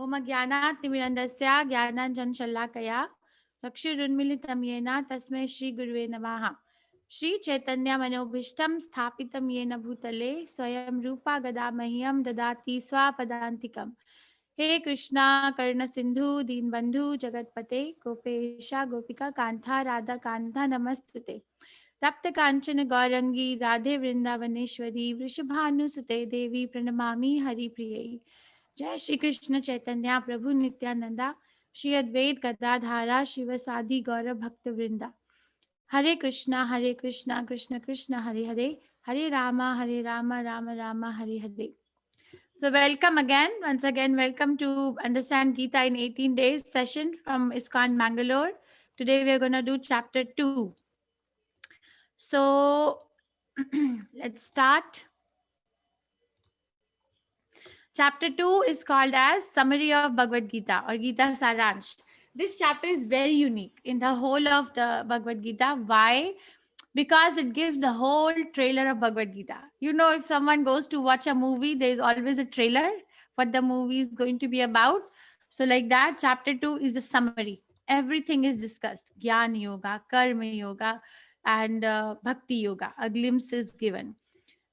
ओम ज्ञानातिमिरन्दस्य ज्ञानाञ्जनशलाकया चक्षुरुन्मीलितं येन तस्मै श्रीगुरुवे नमः। श्रीचैतन्यमनोभीष्टं स्थापितं येन भूतले स्वयं रूपा गदा मह्यं ददाति स्वापदान्तिकम्। हे कृष्णा कर्ण सिंधु दीनबंधु जगतपते गोपेशा गोपिका कांथा राधा कांथा नमस्तुते। तप्त कांचन गौरंगी राधे वृंदावनेश्वरी वृषभानुसुते देवी प्रणमामि हरिप्रियै। जय श्री कृष्ण चैतन्य प्रभु नित्यानंदा श्री अद्वैत गदाधारा शिवसादि गौर भक्त वृंदा। हरे Krishna Krishna Krishna Hare Hare Hare Rama Ram Ram Hare Hare. So welcome again, once again, welcome to Understand Gita in 18 days session from ISKCON Bangalore. Today we are going to do chapter 2. So let's start. Chapter 2 is called as Summary of Bhagavad Gita or Gita Saransh. This chapter is very unique in the whole of the Bhagavad Gita. Why? Because it gives the whole trailer of Bhagavad Gita. You know, if someone goes to watch a movie, there is always a trailer what the movie is going to be about. So like that, chapter 2 is a summary. Everything is discussed. Gyan Yoga, Karma Yoga, and Bhakti Yoga. A glimpse is given.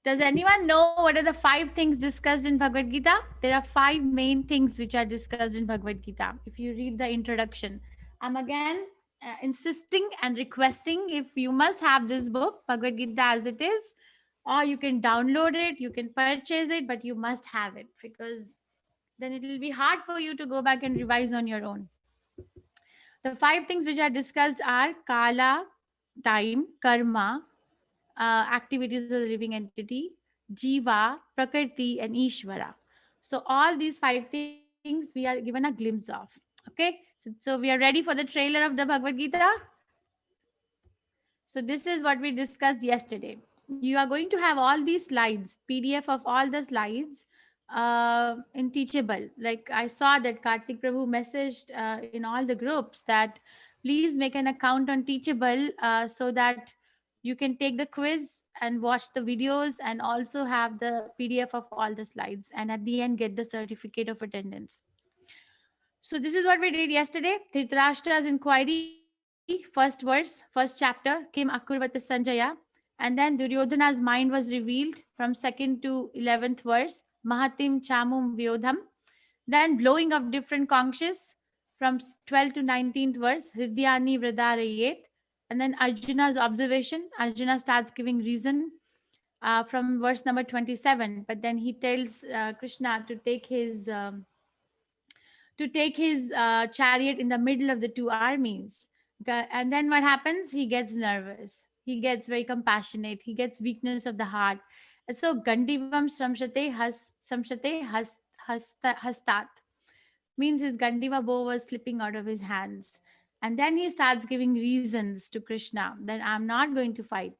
Does anyone know what are the 5 things discussed in Bhagavad Gita? There are 5 main things which are discussed in Bhagavad Gita. If you read the introduction, I'm again insisting and requesting if you must have this book, Bhagavad Gita as it is, or you can download it, you can purchase it, but you must have it because then it will be hard for you to go back and revise on your own. The 5 things which are discussed are Kala, time, Karma, activities of the living entity, Jiva, Prakriti, and Ishvara. So all these 5 things we are given a glimpse of. Okay, so we are ready for the trailer of the Bhagavad Gita. So this is what we discussed yesterday. You are going to have all these slides, PDF of all the slides in Teachable. Like I saw that Karthik Prabhu messaged in all the groups that please make an account on Teachable so that you can take the quiz and watch the videos and also have the PDF of all the slides and at the end get the certificate of attendance. So this is what we did yesterday. Dhritarashtra's inquiry, first verse, first chapter, Kim Akurvata Sanjaya. And then Duryodhana's mind was revealed from 2nd to 11th verse, Mahatim Chamum Vyodham. Then blowing of different conches from 12th to 19th verse, Hridyani Vradarayet. And then Arjuna's observation. Arjuna starts giving reason from verse number 27. But then he tells Krishna to take his chariot in the middle of the two armies. And then what happens? He gets nervous. He gets very compassionate. He gets weakness of the heart. So Gandivam Hastat means his Gandiva bow was slipping out of his hands. And then he starts giving reasons to Krishna that I'm not going to fight.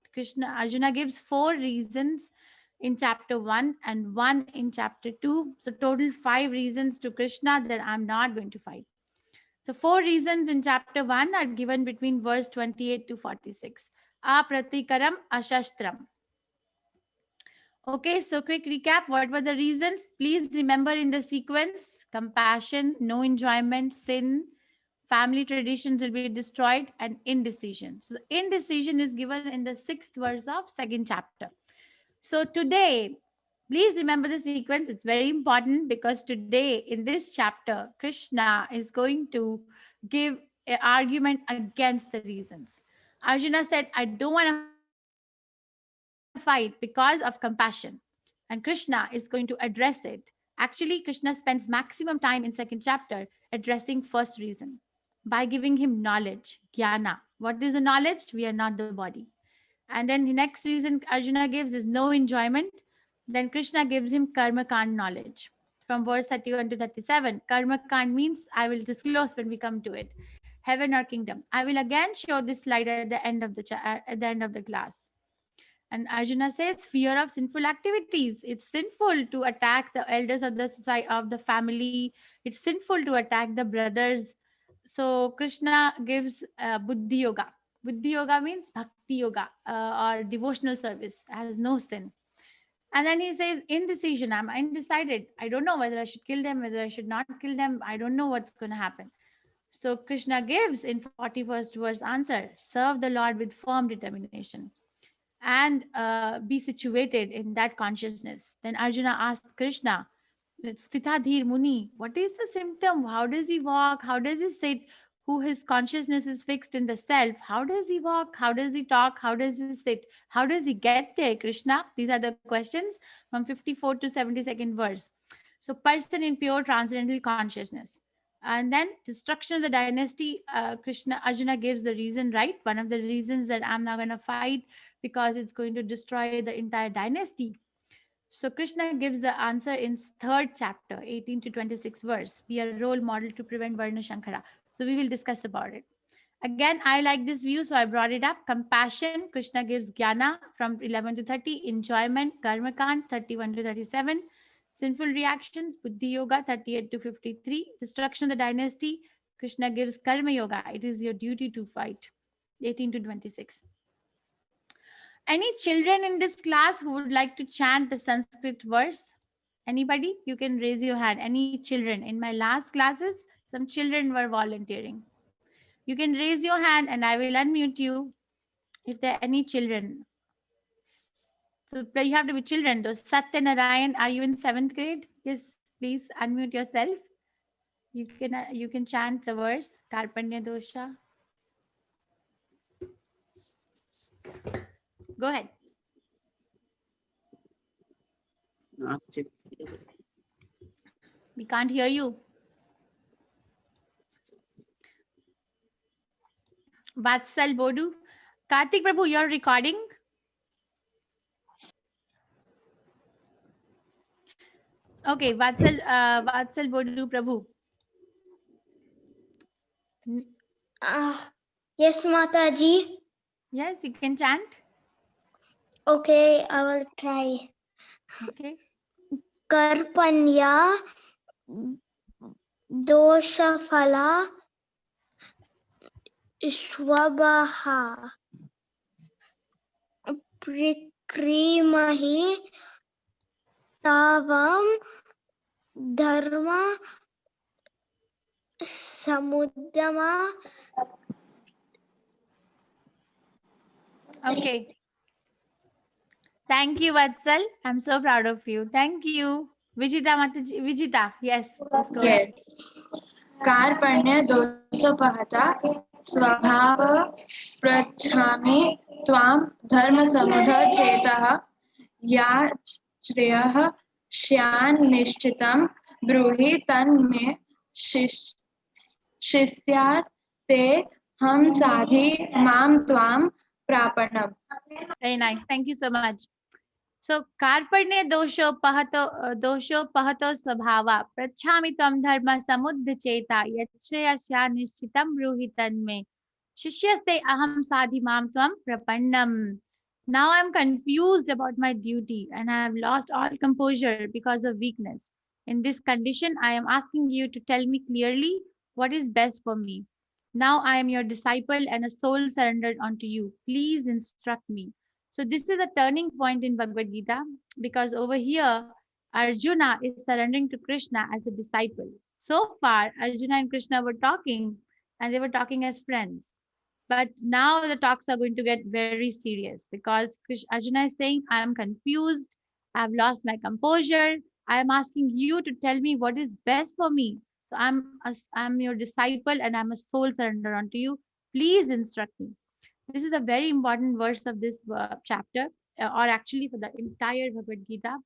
Arjuna gives 4 reasons in chapter 1 and 1 in chapter 2. So total 5 reasons to Krishna that I'm not going to fight. So 4 reasons in chapter 1 are given between verse 28 to 46. Apratikaram ashastram. Okay, so quick recap. What were the reasons? Please remember in the sequence: compassion, no enjoyment, sin, family traditions will be destroyed, and indecision. So the indecision is given in the 6th verse of 2nd chapter. So today, please remember the sequence. It's very important because today in this chapter, Krishna is going to give an argument against the reasons. Arjuna said, I don't want to fight because of compassion. And Krishna is going to address it. Actually, Krishna spends maximum time in 2nd chapter addressing first reason by giving him knowledge, jnana. What is the knowledge? We are not the body. And then the next reason Arjuna gives is no enjoyment. Then Krishna gives him karma kand knowledge. From verse 31 to 37, karma kand means I will disclose when we come to it. Heaven or kingdom. I will again show this slide at the end of the class. And Arjuna says, fear of sinful activities. It's sinful to attack the elders of the society, of the family. It's sinful to attack the brothers. So Krishna gives Buddhi Yoga. Buddhi Yoga means Bhakti Yoga or devotional service, has no sin. And then he says, indecision. I'm undecided. I don't know whether I should kill them, whether I should not kill them. I don't know what's going to happen. So Krishna gives in 41st verse answer, serve the Lord with firm determination and be situated in that consciousness. Then Arjuna asked Krishna, Sthitadhir Muni, what is the symptom? How does he walk? How does he sit? Who his consciousness is fixed in the self? How does he walk? How does he talk? How does he sit? How does he get there, Krishna? These are the questions from 54 to 72nd verse. So, person in pure transcendental consciousness. And then destruction of the dynasty, Krishna Arjuna gives the reason, right? One of the reasons that I'm not going to fight because it's going to destroy the entire dynasty. So Krishna gives the answer in third chapter, 18 to 26 verse. Be a role model to prevent Varna Shankara. So we will discuss about it. Again, I like this view, so I brought it up. Compassion, Krishna gives jnana from 11 to 30. Enjoyment, karmakant, 31 to 37. Sinful reactions, buddhi yoga, 38 to 53. Destruction of the dynasty, Krishna gives karma yoga. It is your duty to fight, 18 to 26. Any children in this class who would like to chant the Sanskrit verse? Anybody? You can raise your hand. Any children? In my last classes, some children were volunteering. You can raise your hand and I will unmute you if there are any children. So you have to be children. Though Satya Narayan, are you in 7th grade? Yes, please unmute yourself. You can chant the verse Karpanya Dosha. Go ahead. We can't hear you. Vatsal Bodu. Kartik Prabhu, you're recording? Okay, Vatsal Bodu Prabhu. Yes, Mataji. Yes, you can chant. Okay, I will try. Okay. Karpanya Doshafala Shwabaha Prikrimahi Tavam Dharma Samudama. Okay. Thank you, Vatsal. I'm so proud of you. Thank you. Vijita Mataji. Vijita. Yes. Let's go ahead. Yes. कार्पण्य दोषोपहता स्वभाव पृच्छामि त्वां धर्मसमुध चेतः या श्रेयः स्यान् निश्चितं ब्रूहि तन्मे शिष्यास्ते हम साधि मां त्वां प्रापणम्. Very nice. Thank you so much. So, Karpanya dosho pahato svabhava prachhami tam dharma samuddha cheta yachrayasya nishchitam bruhitan me shishyaste aham sadhi mam tvam prapannam. Now I'm confused about my duty and I have lost all composure because of weakness. In this condition, I am asking you to tell me clearly what is best for me. Now I am your disciple and a soul surrendered unto you. Please instruct me. So this is a turning point in Bhagavad Gita because over here Arjuna is surrendering to Krishna as a disciple. So far, Arjuna and Krishna were talking and they were talking as friends. But now the talks are going to get very serious because Arjuna is saying, I am confused. I have lost my composure. I am asking you to tell me what is best for me. So I'm your disciple and I'm a soul surrender unto you. Please instruct me. This is a very important verse of this chapter, or actually for the entire Bhagavad Gita,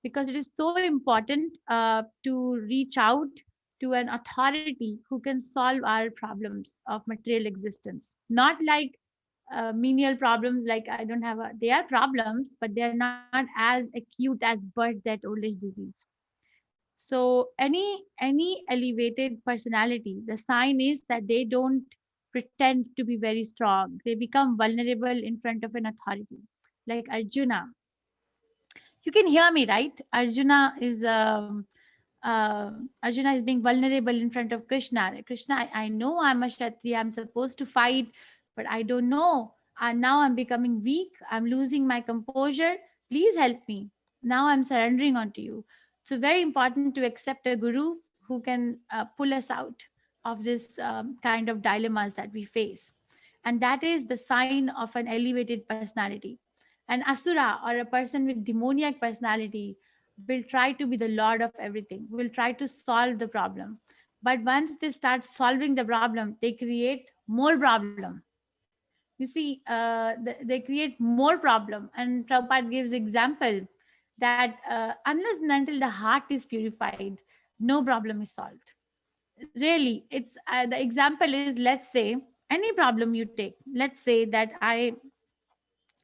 because it is so important to reach out to an authority who can solve our problems of material existence. Not like menial problems, like I don't have a, they are problems, but they are not as acute as birth, that old age disease. So any elevated personality, the sign is that they don't pretend to be very strong. They become vulnerable in front of an authority. Like Arjuna. You can hear me, right? Arjuna is being vulnerable in front of Krishna. Krishna, I know I'm a Kshatriya, I'm supposed to fight, but I don't know. And now I'm becoming weak. I'm losing my composure. Please help me. Now I'm surrendering onto you. So very important to accept a guru who can pull us out of this kind of dilemmas that we face. And that is the sign of an elevated personality. An asura, or a person with demoniac personality, will try to be the lord of everything, will try to solve the problem. But once they start solving the problem, they create more problem. You see, they create more problem. And Prabhupada gives example that unless and until the heart is purified, no problem is solved. Really, it's the example is, let's say any problem you take. Let's say that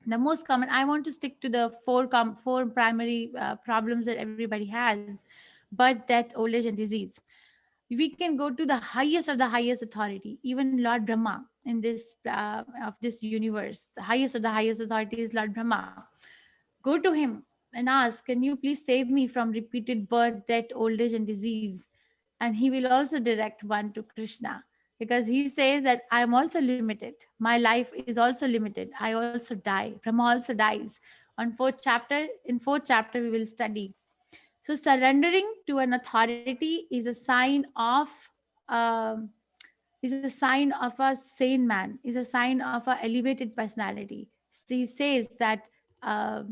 the most common, I want to stick to the four primary problems that everybody has: birth, death, old age, and disease. We can go to the highest of the highest authority, even Lord Brahma in this of this universe. The highest of the highest authority is Lord Brahma. Go to him and ask, can you please save me from repeated birth, death, old age, and disease? And he will also direct one to Krishna, because he says that I am also limited. My life is also limited. I also die. Brahma also dies. On in fourth chapter, we will study. So surrendering to an authority um, is a sign of a sane man, is a sign of a elevated personality. He says that I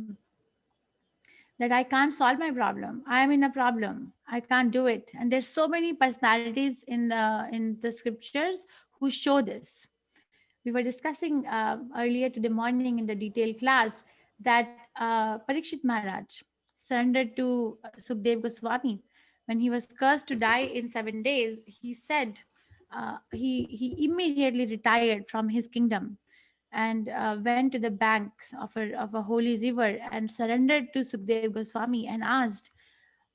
can't solve my problem. I am in a problem. I can't do it. And there's so many personalities in the scriptures who show this. We were discussing earlier today morning in the detailed class that Parikshit Maharaj surrendered to Sukdev Goswami when he was cursed to die in 7 days. He said he immediately retired from his kingdom and went to the banks of a holy river and surrendered to Sukdev Goswami and asked,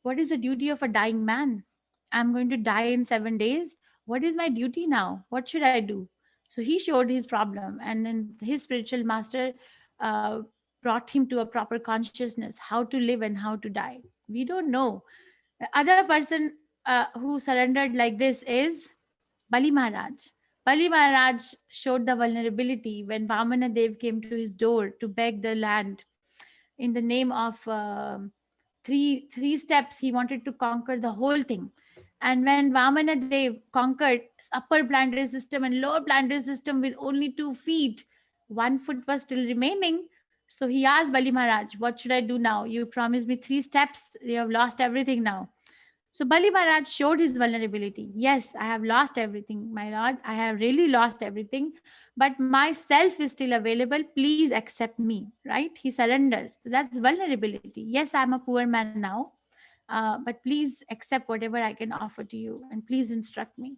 what is the duty of a dying man? I'm going to die in 7 days. What is my duty now? What should I do? So he showed his problem, and then his spiritual master uh, brought him to a proper consciousness, how to live and how to die. We don't know. The other person who surrendered like this is Bali Maharaj. Bali Maharaj showed the vulnerability when Vamana Dev came to his door to beg the land in the name of three steps. He wanted to conquer the whole thing. And when Vamana Dev conquered upper planetary system and lower planetary system with only 2 feet, 1 foot was still remaining. So he asked Bali Maharaj, what should I do now? You promised me 3 steps. You have lost everything now. So Bali Maharaj showed his vulnerability. Yes, I have lost everything, my lord. I have really lost everything, but myself is still available. Please accept me, right? He surrenders. So that's vulnerability. Yes, I'm a poor man now, but please accept whatever I can offer to you and please instruct me.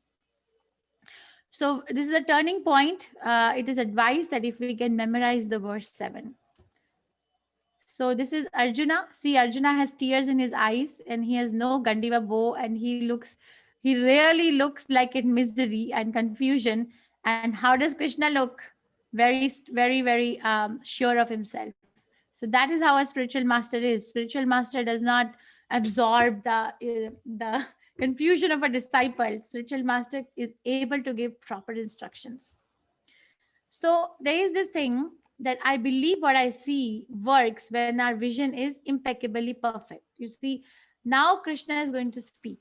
So this is a turning point. It is advised that if we can memorize the verse 7. So this is Arjuna. See, Arjuna has tears in his eyes and he has no Gandiva bow, and he really looks like in misery and confusion. And how does Krishna look? Very, very, very sure of himself. So that is how a spiritual master is. Spiritual master does not absorb the confusion of a disciple. Spiritual master is able to give proper instructions. So there is this thing that I believe what I see works when our vision is impeccably perfect. You see, now Krishna is going to speak.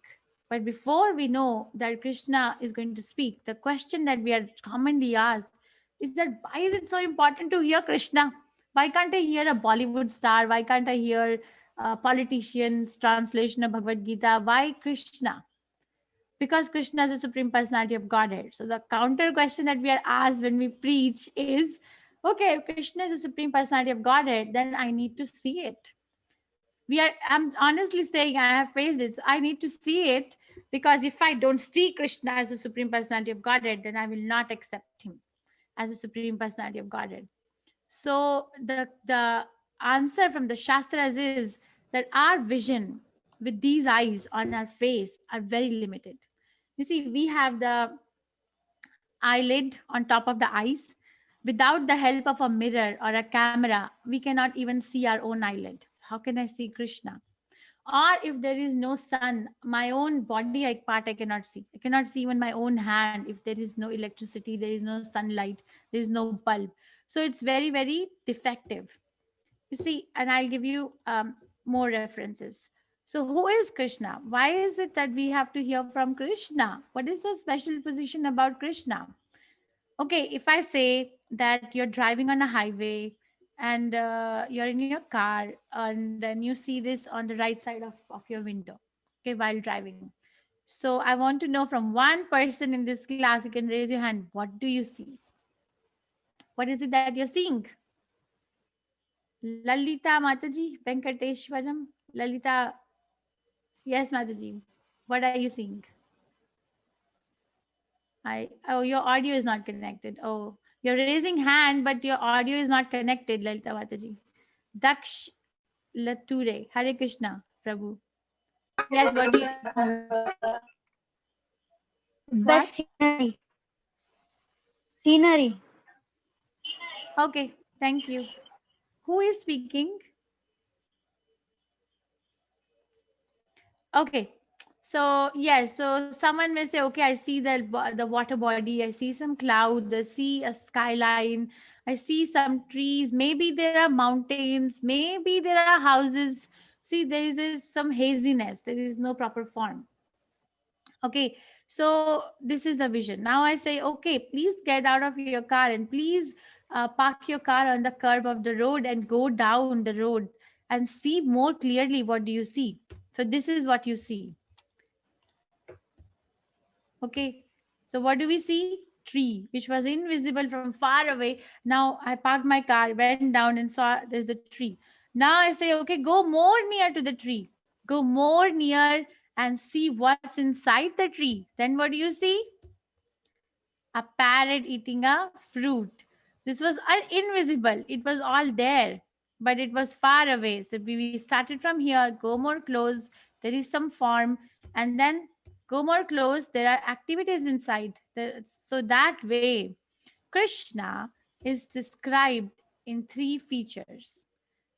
But before we know that Krishna is going to speak, the question that we are commonly asked is that why is it so important to hear Krishna? Why can't I hear a Bollywood star? Why can't I hear a politician's translation of Bhagavad Gita? Why Krishna? Because Krishna is the supreme personality of Godhead. So the counter question that we are asked when we preach is, okay, if Krishna is the supreme personality of Godhead, then I need to see it. I'm honestly saying I have faced it. So I need to see it, because if I don't see Krishna as the supreme personality of Godhead, then I will not accept him as the supreme personality of Godhead. So the answer from the Shastras is that our vision with these eyes on our face are very limited. You see, we have the eyelid on top of the eyes. Without the help of a mirror or a camera, we cannot even see our own eyelid. How can I see Krishna? Or if there is no sun, my own body part I cannot see. I cannot see even my own hand if there is no electricity, there is no sunlight, there is no bulb. So it's very, very defective. You see, and I'll give you more references. So who is Krishna? Why is it that we have to hear from Krishna? What is the special position about Krishna? Okay, if I say that you're driving on a highway and you're in your car and then you see this on the right side of your window, okay, while driving. So I want to know from one person in this class, you can raise your hand. What do you see? What is it that you're seeing? Lalita Mataji, Venkateshwaram, Lalita. Yes, Mataji. What are you seeing? Oh, your audio is not connected. Oh, you're raising hand, but your audio is not connected, Lalita Mataji. Daksh Lature, Hare Krishna, Prabhu. Yes, what do you The what? scenery. Scenery. Okay, thank you. Who is speaking? Okay. So yes, so someone may say, okay, I see the water body, I see some clouds, I see a skyline, I see some trees, maybe there are mountains, maybe there are houses. See, there is this some haziness, there is no proper form. Okay, so this is the vision. Now I say, okay, please get out of your car and please park your car on the curb of the road and go down the road and see more clearly. What do you see? So this is what you see. Okay, so what do we see? Tree, which was invisible from far away. Now I parked my car, went down and saw there's a tree. Now I say, okay, go more near to the tree. Go more near and see what's inside the tree. Then what do you see? A parrot eating a fruit. This was invisible. It was all there, but it was far away. So we started from here, go more close. There is some form, and then go more close. There are activities inside. So that way, Krishna is described in three features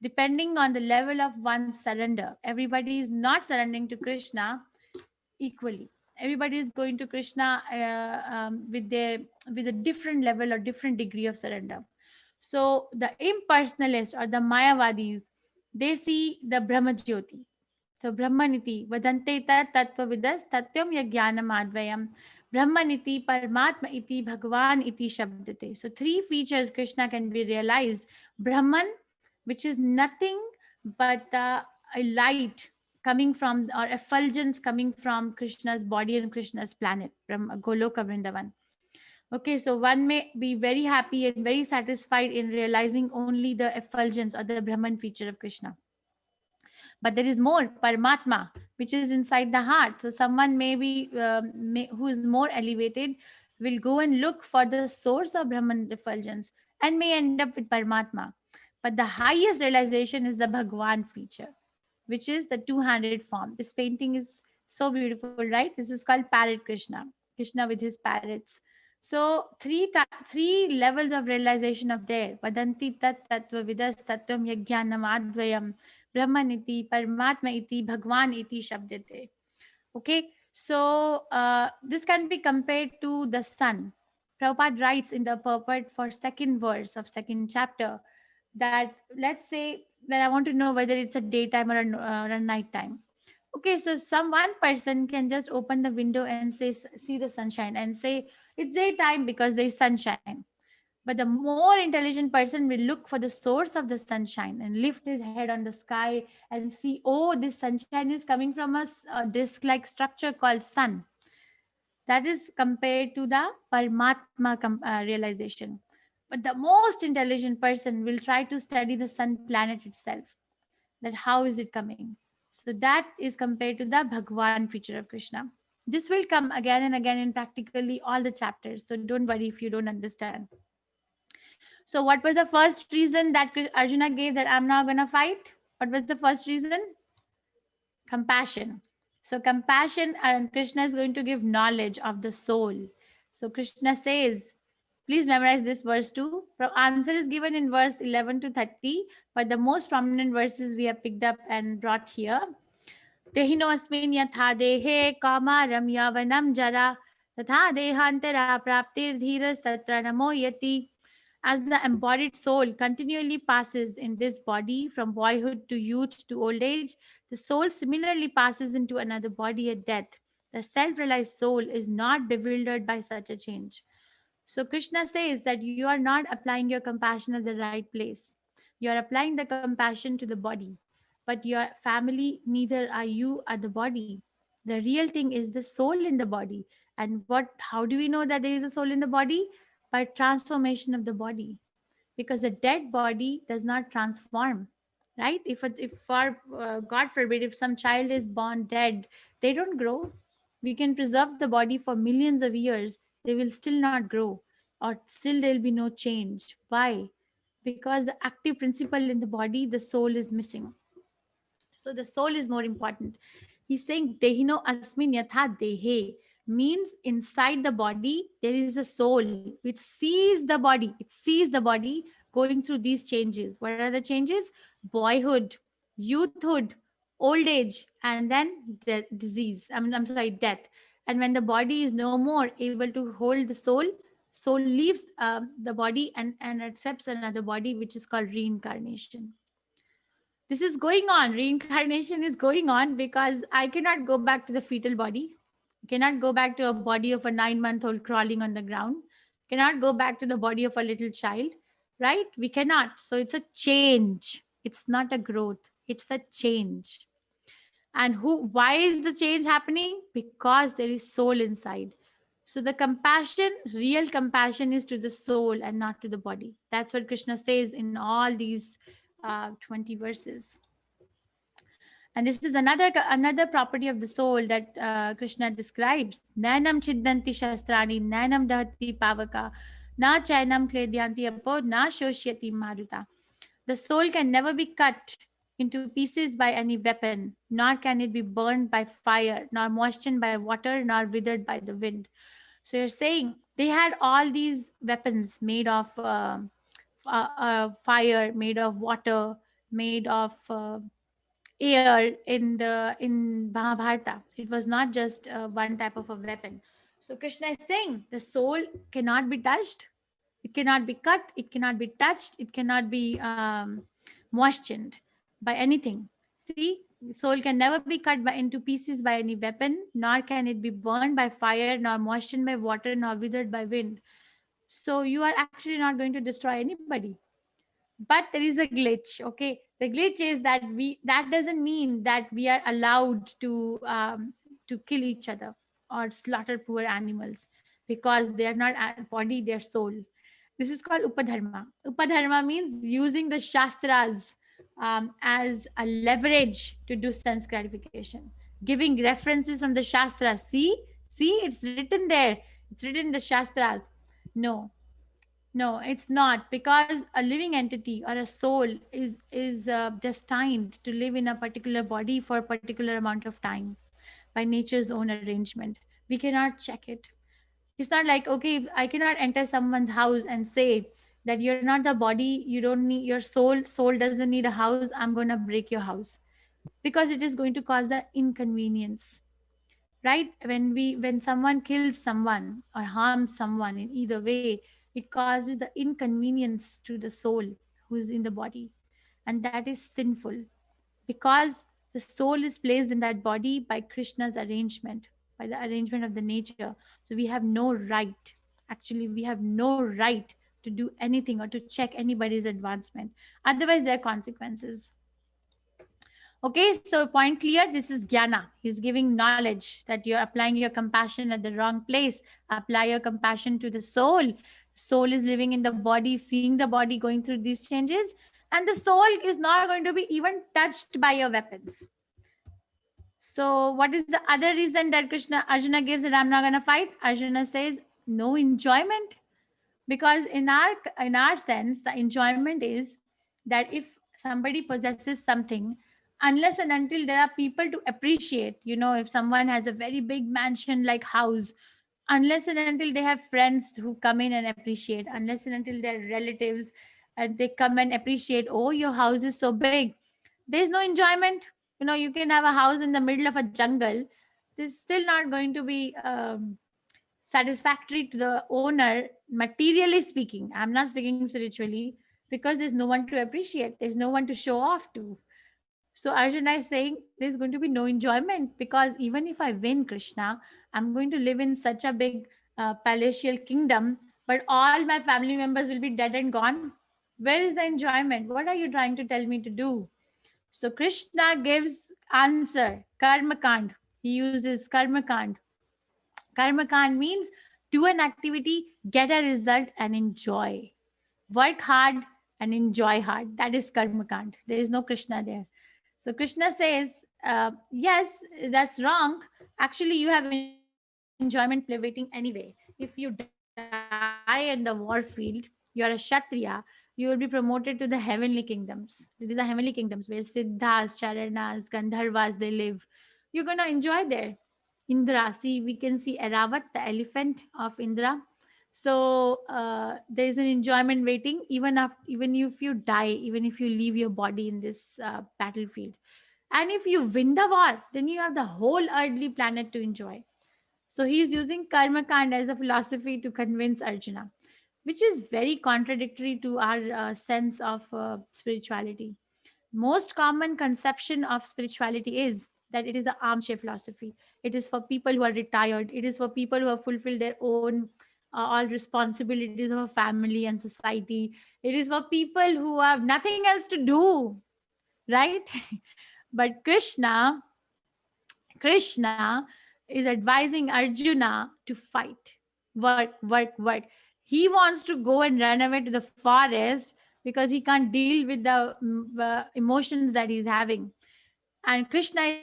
depending on the level of one's surrender. Everybody is not surrendering to Krishna equally. Everybody is going to Krishna with a different level or different degree of surrender. So the impersonalists or the Mayavadis, they see the Brahma Jyoti. So Brahmaniti, Vadante tat tattva vidas tatyam yajnanam advayam. Brahmaniti, Paramatma iti, Bhagavan iti shabdate. So three features Krishna can be realized. Brahman, which is nothing but a light coming from or effulgence coming from Krishna's body and Krishna's planet from Goloka Vrindavan. Okay, so one may be very happy and very satisfied in realizing only the effulgence or the Brahman feature of Krishna. But there is more, Paramatma, which is inside the heart. So someone who is more elevated will go and look for the source of Brahman effulgence and may end up with Paramatma. But the highest realization is the Bhagwan feature, which is the two-handed form. This painting is so beautiful, right? This is called Parrot Krishna, Krishna with his parrots. So three levels of realization of there. Vadanti tat tattva vidas tattvam yajnanam advayam Brahman iti, Paramatma iti, Bhagwan iti shabdate. Okay, so this can be compared to the sun. Prabhupada writes in the purport for second verse of second chapter that let's say that I want to know whether it's a daytime or a nighttime. Okay, so one person can just open the window and say see the sunshine and say it's daytime because there is sunshine. But the more intelligent person will look for the source of the sunshine and lift his head on the sky and see, oh, this sunshine is coming from a disc-like structure called sun. That is compared to the Paramatma realization. But the most intelligent person will try to study the sun planet itself. That how is it coming? So that is compared to the Bhagwan feature of Krishna. This will come again and again in practically all the chapters. So don't worry if you don't understand. So what was the first reason that Arjuna gave that I'm not going to fight? What was the first reason? Compassion. So compassion, and Krishna is going to give knowledge of the soul. So Krishna says, please memorize this verse too. Answer is given in verse 11 to 30, but the most prominent verses we have picked up and brought here. Tehino asmin yatha dehe kamaram yavanam jara tatha dehantara praptir dhiras tatra namo yati. As the embodied soul continually passes in this body from boyhood to youth to old age, the soul similarly passes into another body at death. The self realized soul is not bewildered by such a change. So, Krishna says that you are not applying your compassion at the right place. You are applying the compassion to the body, but your family, neither are you at the body. The real thing is the soul in the body. And how do we know that there is a soul in the body? By transformation of the body, because the dead body does not transform, right? If for God forbid, if some child is born dead, they don't grow. We can preserve the body for millions of years, they will still not grow, or still there will be no change. Why? Because the active principle in the body, the soul, is missing. So the soul is more important. He's saying Dehino asmin yatha dehe, means inside the body there is a soul which sees the body. It sees the body going through these changes. What are the changes? Boyhood, youthhood, old age, and then disease. I'm sorry, death. And when the body is no more able to hold the soul, soul leaves the body and accepts another body, which is called reincarnation. This is going on. Reincarnation is going on because I cannot go back to the fetal body. I cannot go back to a body of a 9-month-old crawling on the ground. Cannot go back to the body of a little child, right? We cannot. So it's a change. It's not a growth. It's a change. And why is the change happening? Because there is soul inside. So the compassion, real compassion, is to the soul and not to the body. That's what Krishna says in all these 20 verses. And this is another property of the soul that Krishna describes. Nainam chiddanti shastrani, nainam dahati pavaka, na chainam kledyanti apo, na shoshyati maruta. The soul can never be cut into pieces by any weapon, nor can it be burned by fire, nor moistened by water, nor withered by the wind. So you're saying they had all these weapons made of fire, made of water, made of air in Mahabharata. It was not just one type of a weapon. So Krishna is saying the soul cannot be touched, it cannot be cut, it cannot be touched, it cannot be moistened by anything. See, soul can never be cut into pieces by any weapon, nor can it be burned by fire, nor moistened by water, nor withered by wind. So you are actually not going to destroy anybody. But there is a glitch. Okay, the glitch is that doesn't mean that we are allowed to kill each other or slaughter poor animals, because they are not our body, their soul. This is called upadharma. Upadharma means using the shastras as a leverage to do sense gratification, giving references from the shastras. See, it's written there, it's written in the shastras. No, it's not, because a living entity or a soul is destined to live in a particular body for a particular amount of time by nature's own arrangement. We cannot check it. It's not like, okay, I cannot enter someone's house and say that you're not the body, you don't need your soul doesn't need a house, I'm going to break your house, because it is going to cause the inconvenience, right? When someone kills someone or harms someone in either way, it causes the inconvenience to the soul who is in the body, and that is sinful, because the soul is placed in that body by Krishna's arrangement, by the arrangement of the nature. So we have no right, actually we have no right to do anything or to check anybody's advancement. Otherwise there are consequences. Okay, so point clear. This is jnana. He's giving knowledge that you're applying your compassion at the wrong place. Apply your compassion to the soul. Soul is living in the body, seeing the body going through these changes, and the soul is not going to be even touched by your weapons. So, what is the other reason that Arjuna gives that I'm not going to fight? Arjuna says no enjoyment, because in our sense, the enjoyment is that if somebody possesses something, unless and until there are people to appreciate, if someone has a very big mansion like house, unless and until they have friends who come in and appreciate, unless and until their relatives and they come and appreciate, oh, your house is so big, there's no enjoyment. You can have a house in the middle of a jungle, there's still not going to be satisfactory to the owner, materially speaking. I'm not speaking spiritually, because there's no one to appreciate, there's no one to show off to. So Arjuna is saying there's going to be no enjoyment, because even if I win Krishna, I'm going to live in such a big palatial kingdom, but all my family members will be dead and gone. Where is the enjoyment? What are you trying to tell me to do? So Krishna gives answer, karma kand. He uses karma kand. Karma kand means do an activity, get a result, and enjoy. Work hard and enjoy hard. That is karma kand. There is no Krishna there. So Krishna says, yes, that's wrong. Actually, you have enjoyment waiting anyway. If you die in the war field, you're a Kshatriya, you will be promoted to the heavenly kingdoms. These are heavenly kingdoms where Siddhas, Charanas, Gandharvas, they live. You're going to enjoy there. Indra, see, we can see Aravat, the elephant of Indra. So there is an enjoyment waiting, even if you die, even if you leave your body in this battlefield. And if you win the war, then you have the whole earthly planet to enjoy. So he is using karma kand as a philosophy to convince Arjuna, which is very contradictory to our sense of spirituality. Most common conception of spirituality is that it is an armchair philosophy. It is for people who are retired. It is for people who have fulfilled their own all responsibilities of a family and society. It is for people who have nothing else to do, right? But Krishna is advising Arjuna to fight, work, work, work. He wants to go and run away to the forest because he can't deal with the emotions that he's having. And Krishna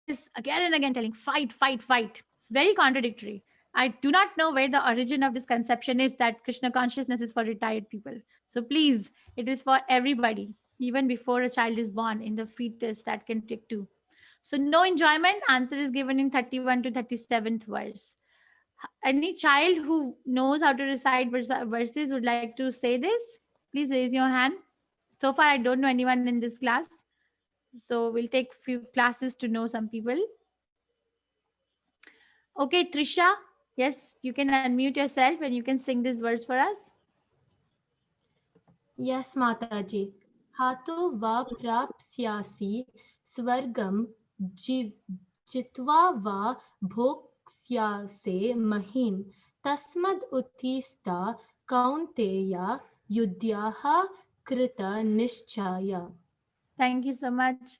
is again and again telling, fight, fight, fight. It's very contradictory. I do not know where the origin of this conception is that Krishna consciousness is for retired people. So please, it is for everybody, even before a child is born, in the fetus that can take two. So no enjoyment, answer is given in 31 to 37th verse. Any child who knows how to recite verses would like to say this? Please raise your hand. So far, I don't know anyone in this class. So we'll take few classes to know some people. Okay, Trisha. Yes, you can unmute yourself and you can sing this verse for us. Yes, Mataji. Hato va prapsyasi swargam jitva va bhoksyase mahim tasmad uttista kaunteya yudhyaha krita nishchaya. Thank you so much.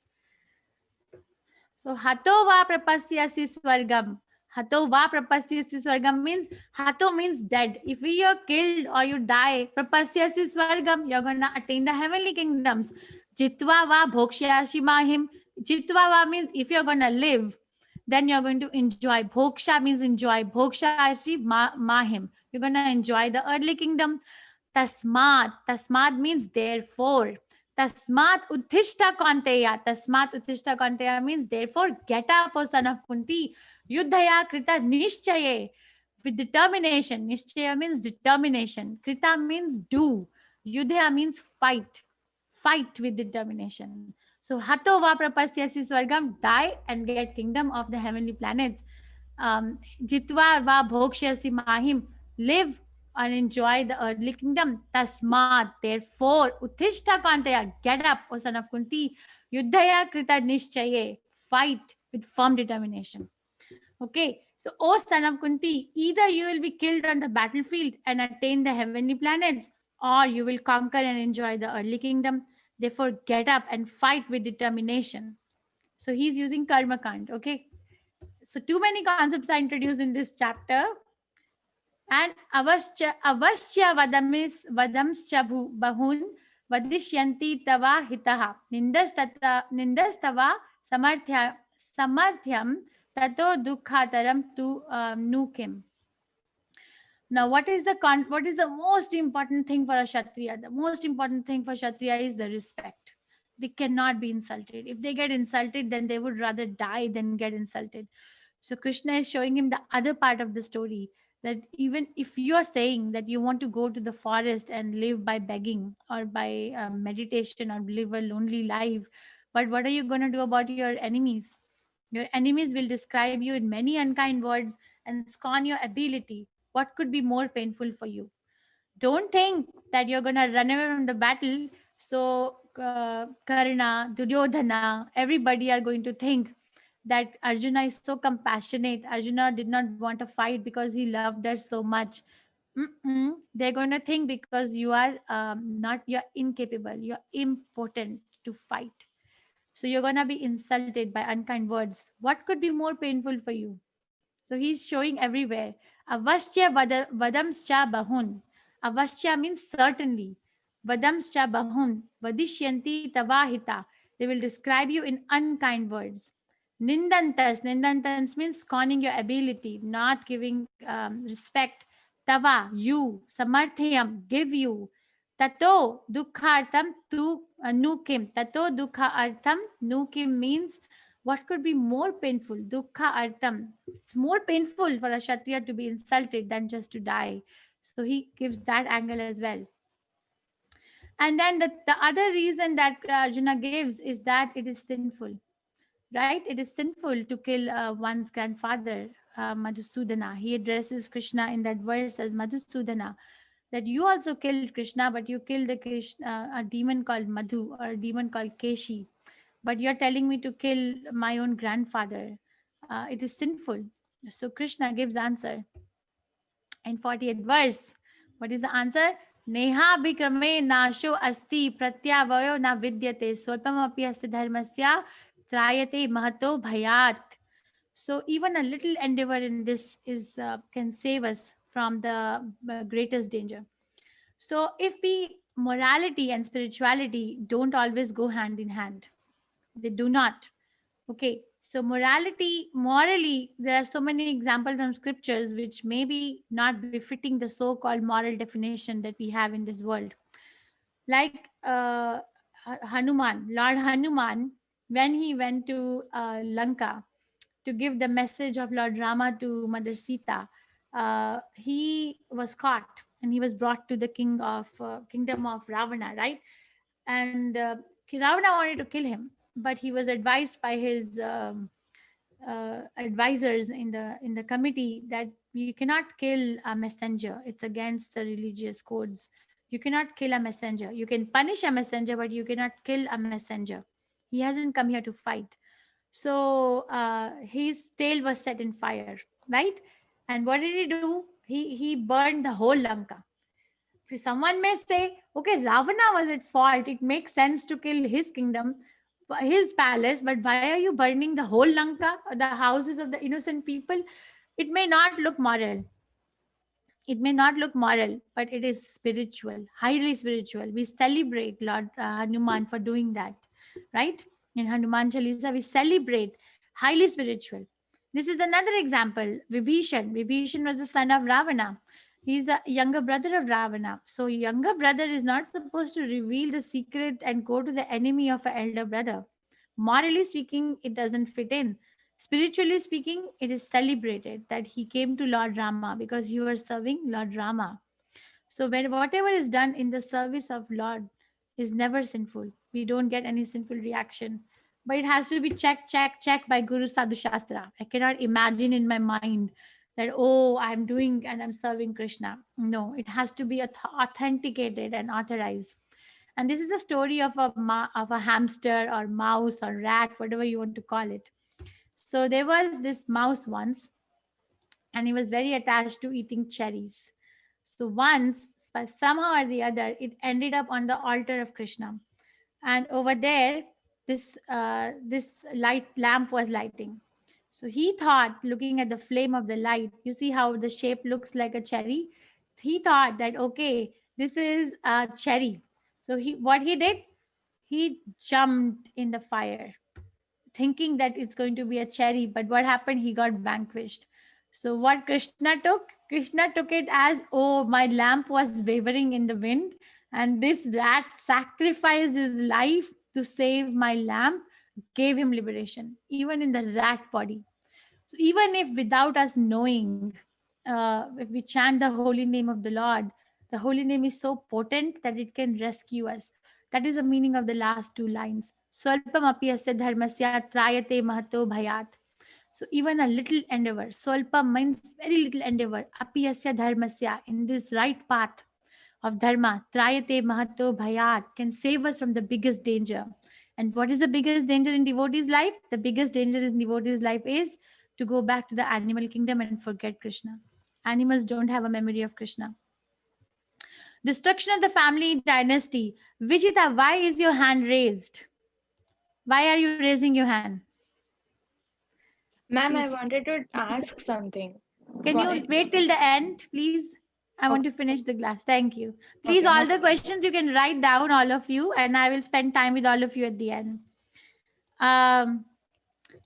So hato va prapasyasi swargam. Hato va prapasyasi swargam means hato means dead. If you are killed or you die, prapasyasi swargam, you're gonna attain the heavenly kingdoms. Jitva va bhokshashi mahim. Jitva va means if you're gonna live, then you're going to enjoy. Bhoksha means enjoy. Bhokshashi mahim. You're gonna enjoy the earthly kingdom. Tasmat. Tasmat means therefore. Tasmat uttishta kanteya. Tasmat uttishta kanteya means therefore get up, O son of Kunti. Yudhaya krita nishchaye. With determination. Nishchaya means determination. Krita means do. Yudhaya means fight. Fight with determination. So hato va prapasyasi swargam, die and get kingdom of the heavenly planets. Jitva va bhokshyasi mahim, live and enjoy the earthly kingdom. Tasmat, therefore, uttishta kantaya, get up, O son of Kunti. Yudhaya krita nishchaye, fight with firm determination. Okay, so O son of Kunti, either you will be killed on the battlefield and attain the heavenly planets, or you will conquer and enjoy the earthly kingdom. Therefore, get up and fight with determination. So he's using karma kand. Okay, so too many concepts are introduced in this chapter. And avashya vadamscha bahun vadishyanti tava hitaha nindastava samarthyam tato dukhataram tu nukim. Now, what is the most important thing for a Kshatriya? The most important thing for Kshatriya is the respect. They cannot be insulted. If they get insulted, then they would rather die than get insulted. So Krishna is showing him the other part of the story, that even if you are saying that you want to go to the forest and live by begging or by meditation or live a lonely life, but what are you going to do about your enemies? Your enemies will describe you in many unkind words and scorn your ability. What could be more painful for you? Don't think that you're going to run away from the battle. So, Karna, Duryodhana, everybody are going to think that Arjuna is so compassionate. Arjuna did not want to fight because he loved us so much. They're going to think because you are you're incapable, you're impotent to fight. So you're going to be insulted by unkind words. What could be more painful for you? So he's showing everywhere. Vadamscha bahun. Avashya means certainly. Vadamscha bahun. Vadishyanti tavahita. They will describe you in unkind words. Nindantas. Nindantas means scorning your ability, not giving respect. Tava, you. Samarthayam, give you. Tato dukhartam tu nukim. Tato dukha artham nukim means what could be more painful? Dukkha artham. It's more painful for a Kshatriya to be insulted than just to die. So he gives that angle as well. And then the other reason that Arjuna gives is that it is sinful, right? It is sinful to kill one's grandfather, Madhusudana. He addresses Krishna in that verse as Madhusudana, that you also killed Krishna, but you killed a demon called Madhu or a demon called Keshi. But you're telling me to kill my own grandfather. It is sinful. So Krishna gives answer in 40th verse. What is the answer? Neha bikrame nasho asti pratyavayo na vidyate swalpam api asya dharmasya trayate mahato bhayat. So even a little endeavor in this is can save us from the greatest danger. So if we morality and spirituality don't always go hand in hand, they do not. Okay, so morally, there are so many examples from scriptures which may be not befitting the so-called moral definition that we have in this world. Like Hanuman, Lord Hanuman, when he went to Lanka to give the message of Lord Rama to Mother Sita, he was caught and he was brought to the kingdom of Ravana, right? And Ravana wanted to kill him, but he was advised by his advisors in the committee that you cannot kill a messenger. It's against the religious codes. You cannot kill a messenger. You can punish a messenger, but you cannot kill a messenger. He hasn't come here to fight. So his tail was set in fire, right? And what did he do? He burned the whole Lanka. If someone may say, okay, Ravana was at fault. It makes sense to kill his kingdom, his palace, but why are you burning the whole Lanka, the houses of the innocent people? It may not look moral. It may not look moral, but it is spiritual, highly spiritual. We celebrate Lord Hanuman for doing that, right? In Hanuman Chalisa, we celebrate highly spiritual. This is another example. Vibhishan. Vibhishan was the son of Ravana. He's the younger brother of Ravana. So younger brother is not supposed to reveal the secret and go to the enemy of an elder brother. Morally speaking, it doesn't fit in. Spiritually speaking, it is celebrated that he came to Lord Rama because you were serving Lord Rama. So when whatever is done in the service of Lord is never sinful. We don't get any sinful reaction. But it has to be checked by Guru Sadhu Shastra. I cannot imagine in my mind that, oh, I'm doing and I'm serving Krishna. No, it has to be authenticated and authorized. And this is the story of a hamster or mouse or rat, whatever you want to call it. So there was this mouse once, and he was very attached to eating cherries. So once, somehow or the other, it ended up on the altar of Krishna, and over there, this light lamp was lighting. So he thought, looking at the flame of the light, you see how the shape looks like a cherry. He thought that okay, this is a cherry. So what he did, he jumped in the fire thinking that it's going to be a cherry, but what happened? He got vanquished. So what Krishna took it as, oh, my lamp was wavering in the wind, and this rat sacrificed his life to save my lamp, gave him liberation, even in the rat body. So even if without us knowing, if we chant the holy name of the Lord, the holy name is so potent that it can rescue us. That is the meaning of the last two lines. Swalpam api asya dharmasya trayate mahato bhayat. So even a little endeavor, swalpam means very little endeavor, api asya dharmasya, in this right path of dharma, trayate mahato bhayat, can save us from the biggest danger. And what is the biggest danger in devotee's life? The biggest danger in devotee's life is to go back to the animal kingdom and forget Krishna. Animals don't have a memory of Krishna. Destruction of the family dynasty. Vijita, why is your hand raised? Why are you raising your hand? Ma'am, I She's- wanted to ask something. Can you wait till the end, please? I want to finish the class. Thank you. Please, Okay, all no the questions you can write down, all of you, and I will spend time with all of you at the end.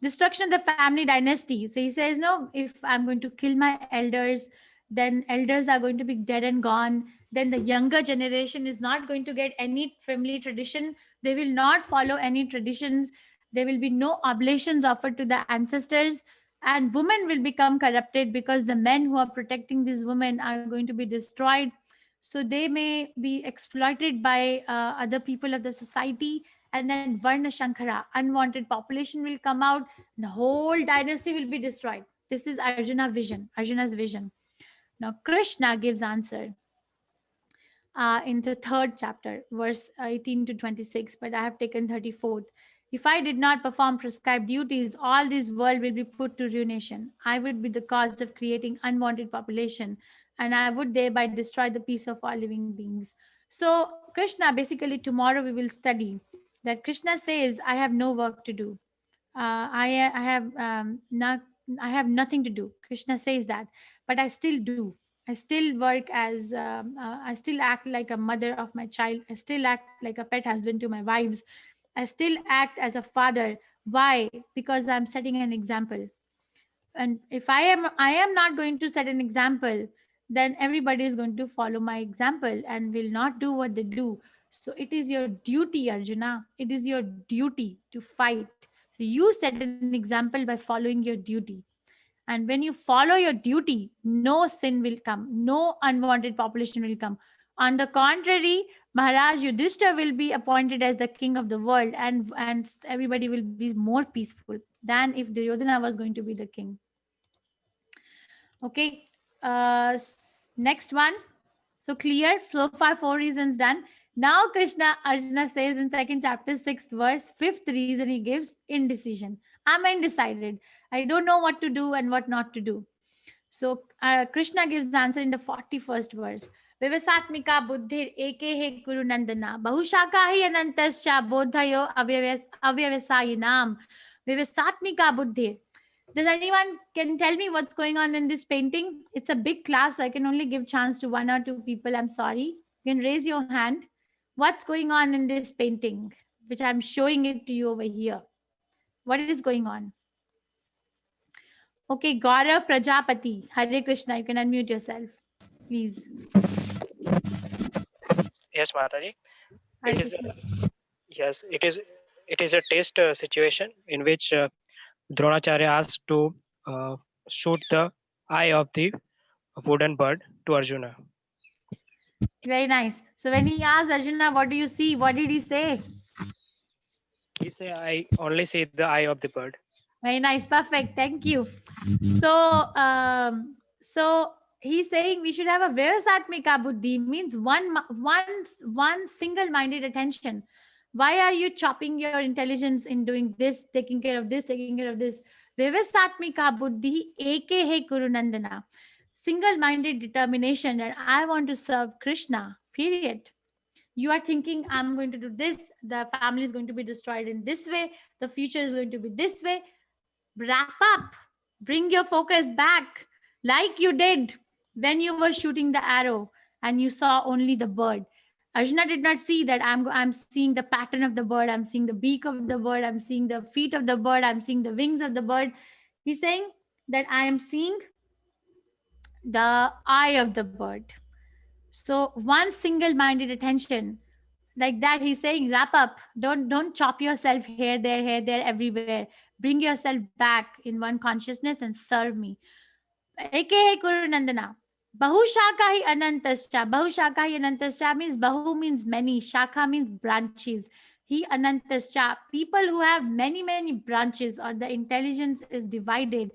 Destruction of the family dynasty. So he says, no, if I'm going to kill my elders, then elders are going to be dead and gone. Then the younger generation is not going to get any family tradition. They will not follow any traditions. There will be no oblations offered to the ancestors. And women will become corrupted because the men who are protecting these women are going to be destroyed. So they may be exploited by other people of the society. And then Varna Shankara, unwanted population will come out. The whole dynasty will be destroyed. This is Arjuna's vision. Now Krishna gives answer in the 3rd chapter, verse 18 to 26, but I have taken 34th. If I did not perform prescribed duties, all this world will be put to ruination. I would be the cause of creating unwanted population, and I would thereby destroy the peace of all living beings. So Krishna, basically tomorrow we will study that Krishna says, I have no work to do. I have nothing to do. Krishna says that, but I still do. I still work as I still act like a mother of my child. I still act like a pet husband to my wives. I still act as a father. Why? Because I'm setting an example. And if I am not going to set an example, then everybody is going to follow my example and will not do what they do. So it is your duty, Arjuna. It is your duty to fight. So you set an example by following your duty. And when you follow your duty, no sin will come, no unwanted population will come. On the contrary, Maharaj Yudhishthira will be appointed as the king of the world, and everybody will be more peaceful than if Duryodhana was going to be the king. Okay, next one. So clear, so far 4 reasons done. Now Arjuna says in 2nd chapter, 6th verse, 5th reason he gives, indecision. I'm undecided. I don't know what to do and what not to do. So Krishna gives the answer in the 41st verse. Vivasatmika buddhir eke he kuru nandana bahushaka hi anantascha bodhayo avyavasayinam. Vivasatmika buddhir. Does anyone can tell me what's going on in this painting? It's a big class, so I can only give chance to 1 or 2 people. I'm sorry. You can raise your hand. What's going on in this painting, which I'm showing it to you over here? What is going on? Okay, Gaurav Prajapati. Hare Krishna. You can unmute yourself, please. Yes, Mataji. Hare It is Krishna. yes, it is a test situation in which Dronacharya asked to shoot the eye of the wooden bird to Arjuna. Very nice. So when he asked Arjuna, what do you see? What did he say? He said, "I only see the eye of the bird." Very nice. Perfect. Thank you. So, so he's saying we should have a Vyavasatmika buddhi, means one single-minded attention. Why are you chopping your intelligence in doing this, taking care of this, taking care of this? Vyavasatmika buddhi eke he kuru nandana. Single-minded determination that I want to serve Krishna, period. You are thinking, I'm going to do this, the family is going to be destroyed in this way, the future is going to be this way. Wrap up, bring your focus back, like you did when you were shooting the arrow and you saw only the bird. Arjuna did not see that I'm seeing the pattern of the bird, I'm seeing the beak of the bird, I'm seeing the feet of the bird, I'm seeing the wings of the bird. He's saying that I am seeing the eye of the bird. So one single-minded attention, like that, he's saying, wrap up. Don't chop yourself here, there, everywhere. Bring yourself back in one consciousness and serve me. Eke Kuru Nandana. Bahu Shaka hi Anantascha. Bahu Shaka hi Anantascha means Bahu means many. Shaka means branches. He anantascha. People who have many, many branches or the intelligence is divided,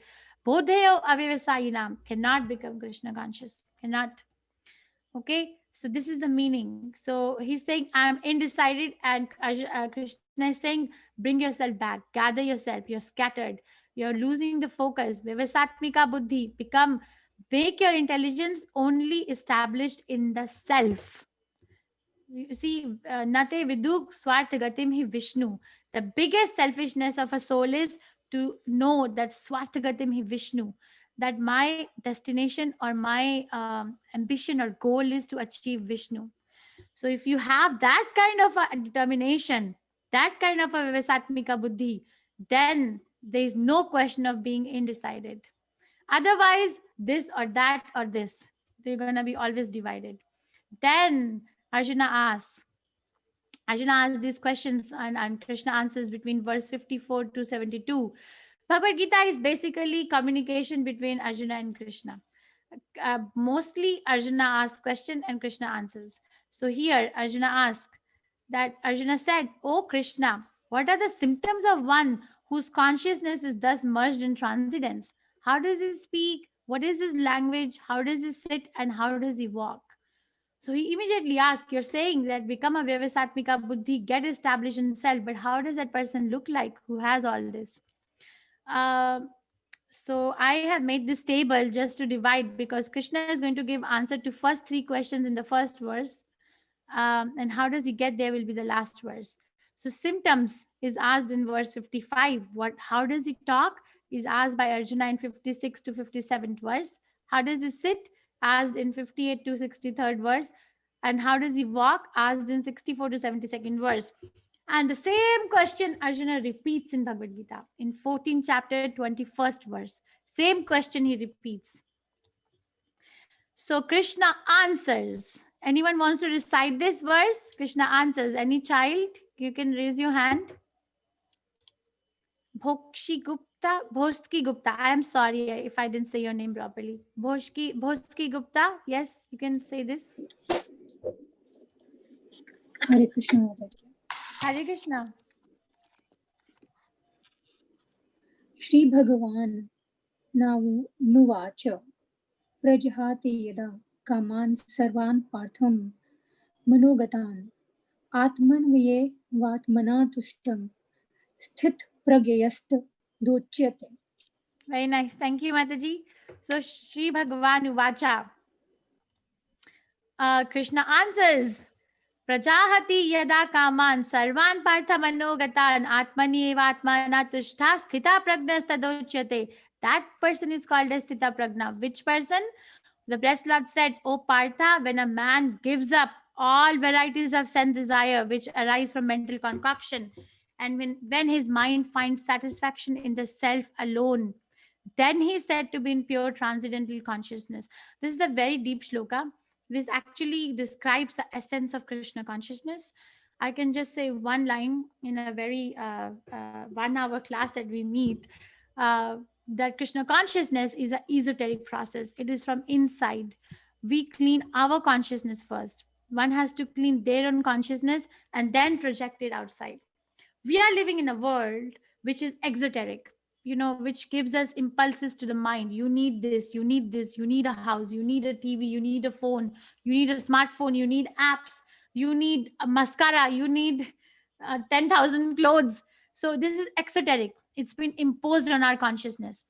bodhayo avivasayinam, cannot become Krishna conscious. Cannot. Okay. So this is the meaning. So he's saying, I'm undecided, and Krishna is saying, bring yourself back, gather yourself, you're scattered, you're losing the focus. Vivasatmika buddhi, become, make your intelligence only established in the self. You see, nate viduk swartha gatim hi Vishnu. The biggest selfishness of a soul is to know that swartha gatim hi Vishnu, that my destination or my ambition or goal is to achieve Vishnu. So if you have that kind of a determination, that kind of a vivasatmika buddhi, then there is no question of being undecided. Otherwise, this or that or this, they're going to be always divided. Then Arjuna asks these questions, and Krishna answers between verse 54 to 72. Bhagavad Gita is basically communication between Arjuna and Krishna. Mostly Arjuna asks question and Krishna answers. So here Arjuna asks that Arjuna said, "Oh Krishna, what are the symptoms of one whose consciousness is thus merged in transcendence? How does he speak? What is his language? How does he sit? And how does he walk?" So he immediately asked, you're saying that become a Vyavasatmika Buddhi, get established in self, but how does that person look like who has all this? So I have made this table just to divide, because Krishna is going to give answer to first three questions in the first verse. And how does he get there will be the last verse. So symptoms is asked in verse 55. How does he talk is asked by Arjuna in 56 to 57th verse. How does he sit? Asked in 58 to 63rd verse. And how does he walk? Asked in 64 to 72nd verse. And the same question Arjuna repeats in Bhagavad Gita in 14th chapter 21st verse. Same question he repeats. So Krishna answers. Anyone wants to recite this verse? Krishna answers. Any child? You can raise your hand. Bhokshi Gupta, Bhoski Gupta. I am sorry if I didn't say your name properly. Bhoski Gupta. Yes, you can say this. Hare Krishna Mataji. Hare Krishna. Shri Bhagavan Nuvacha Prajahati Yada Kaman Sarvan Partham Manogatan Atmanvaye Vatmana Tushtam Sthit Pragyayast Dochyate. Very nice. Thank you, Mataji. So Shri Bhagavan Uvacha. Krishna answers. Prajahati yada kaman sarvan partha manogatan atmani eva atmana tushta sthita pragna stadochyate. That person is called as sthita pragna. Which person? The blessed Lord said, O Partha, when a man gives up all varieties of sense desire which arise from mental concoction, and when his mind finds satisfaction in the self alone, then he is said to be in pure transcendental consciousness. This is a very deep shloka. This actually describes the essence of Krishna consciousness. I can just say one line in a very 1 hour class that we meet, that Krishna consciousness is an esoteric process. It is from inside. We clean our consciousness first. One has to clean their own consciousness and then project it outside. We are living in a world which is exoteric, which gives us impulses to the mind. You need this, you need this, you need a house, you need a TV, you need a phone, you need a smartphone, you need apps, you need a mascara, you need 10,000 clothes. So this is exoteric. It's been imposed on our consciousness.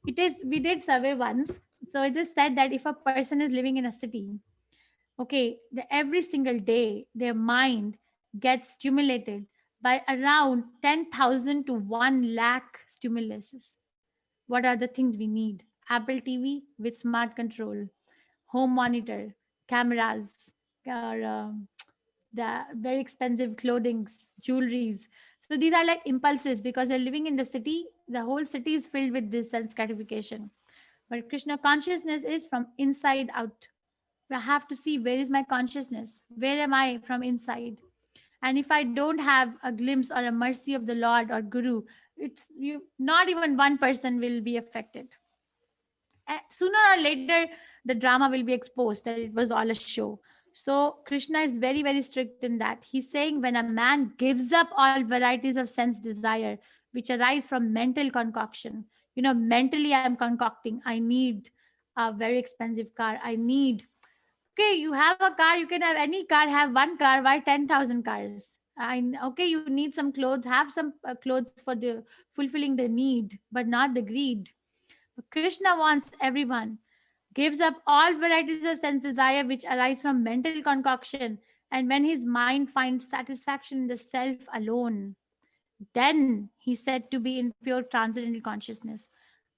We did survey once. So it is said that if a person is living in a city, okay, every single day, their mind gets stimulated by around 10,000 to 1 lakh stimuluses. What are the things we need? Apple TV with smart control, home monitor, cameras, the very expensive clothing, jewelries. So these are like impulses, because they're living in the city. The whole city is filled with this sense gratification. But Krishna consciousness is from inside out. I have to see, where is my consciousness? Where am I from inside? And if I don't have a glimpse or a mercy of the Lord or Guru, not even one person will be affected. Sooner or later, the drama will be exposed that it was all a show. So Krishna is very, very strict in that. He's saying when a man gives up all varieties of sense desire, which arise from mental concoction, mentally I'm concocting, I need a very expensive car. I need, okay, you have a car, you can have any car, have one car, why 10,000 cars? Okay, you need some clothes, have some clothes for the fulfilling the need, but not the greed. Krishna wants everyone, gives up all varieties of sense desire which arise from mental concoction, and when his mind finds satisfaction in the self alone, then he's said to be in pure transcendental consciousness.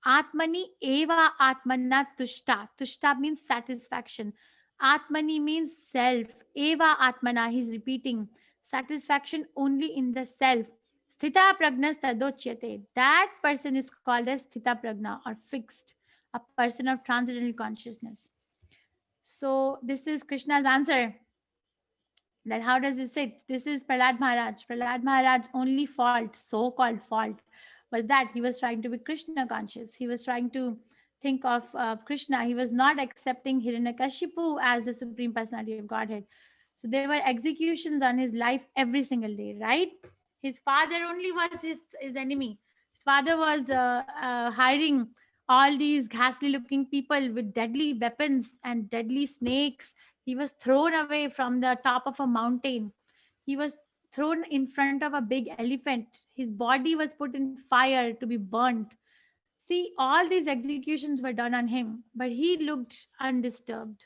Atmani eva atmana tushta. Tushta means satisfaction. Atmani means self. Eva atmana, he's repeating, satisfaction only in the self. Sthita pragna tadochyate. That person is called as sthita pragna, or fixed, a person of transcendental consciousness. So this is Krishna's answer. That how does he sit? This is Prahlad Maharaj. Prahlad Maharaj only fault, so-called fault, was that he was trying to be Krishna conscious. He was trying to think of Krishna. He was not accepting Hiranyakashipu as the Supreme Personality of Godhead. So there were executions on his life every single day, right? His father only was his enemy. His father was hiring all these ghastly looking people with deadly weapons and deadly snakes. He was thrown away from the top of a mountain. He was thrown in front of a big elephant. His body was put in fire to be burnt. See, all these executions were done on him, but he looked undisturbed.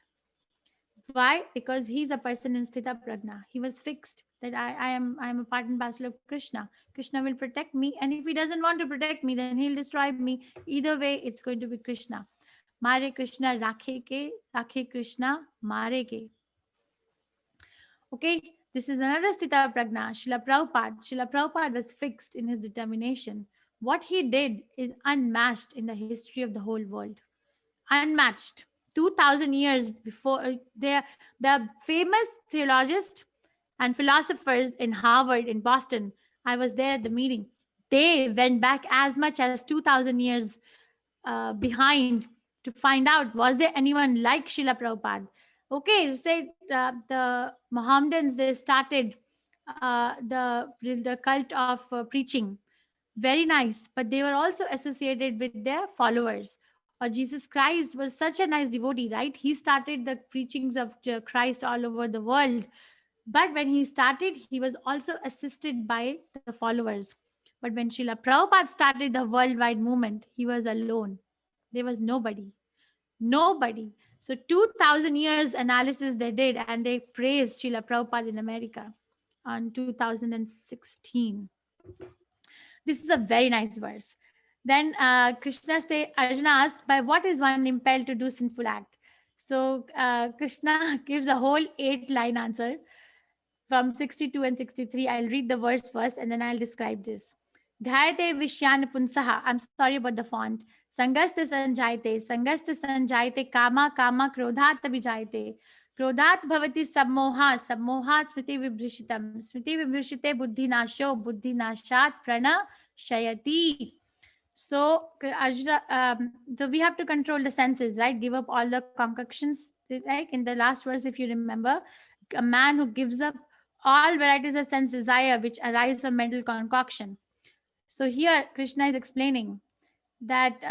Why? Because he's a person in Sthita Prajna. He was fixed that I am a part and parcel of Krishna. Krishna will protect me, and if he doesn't want to protect me, then he'll destroy me. Either way, it's going to be Krishna. Mare Krishna rakhe Krishna mare ke. Okay, this is another Sthita Prajna. Srila Prabhupada was fixed in his determination. What he did is unmatched in the history of the whole world. Unmatched. 2000 years before, the famous theologists and philosophers in Harvard, in Boston, I was there at the meeting, they went back as much as 2000 years behind to find out, was there anyone like Srila Prabhupada? Okay, say the Mohammedans, they started the cult of preaching. Very nice, but they were also associated with their followers. Or Jesus Christ was such a nice devotee, right? He started the preachings of Christ all over the world. But when he started, he was also assisted by the followers. But when Srila Prabhupada started the worldwide movement, he was alone. There was nobody. Nobody. So 2000 years analysis they did, and they praised Srila Prabhupada in America on 2016. This is a very nice verse. Then Arjuna asked, by what is one impelled to do sinful act? So Krishna gives a whole 8-line answer from 62 and 63. I'll read the verse first and then I'll describe this. Dhyate Vishyan Punsaha. I'm sorry about the font. Sangasta Sanjayate Kama Krodhat Vijayate. Krodhat Bhavati Sammoha Smriti Vibhrishitam. Smriti Vibhrishite Buddhi Nasho Buddhi Nashat Prana Shayati. So Arjuna, so we have to control the senses, right? Give up all the concoctions. Like in the last verse, if you remember, a man who gives up all varieties of sense desire which arise from mental concoction. So here Krishna is explaining that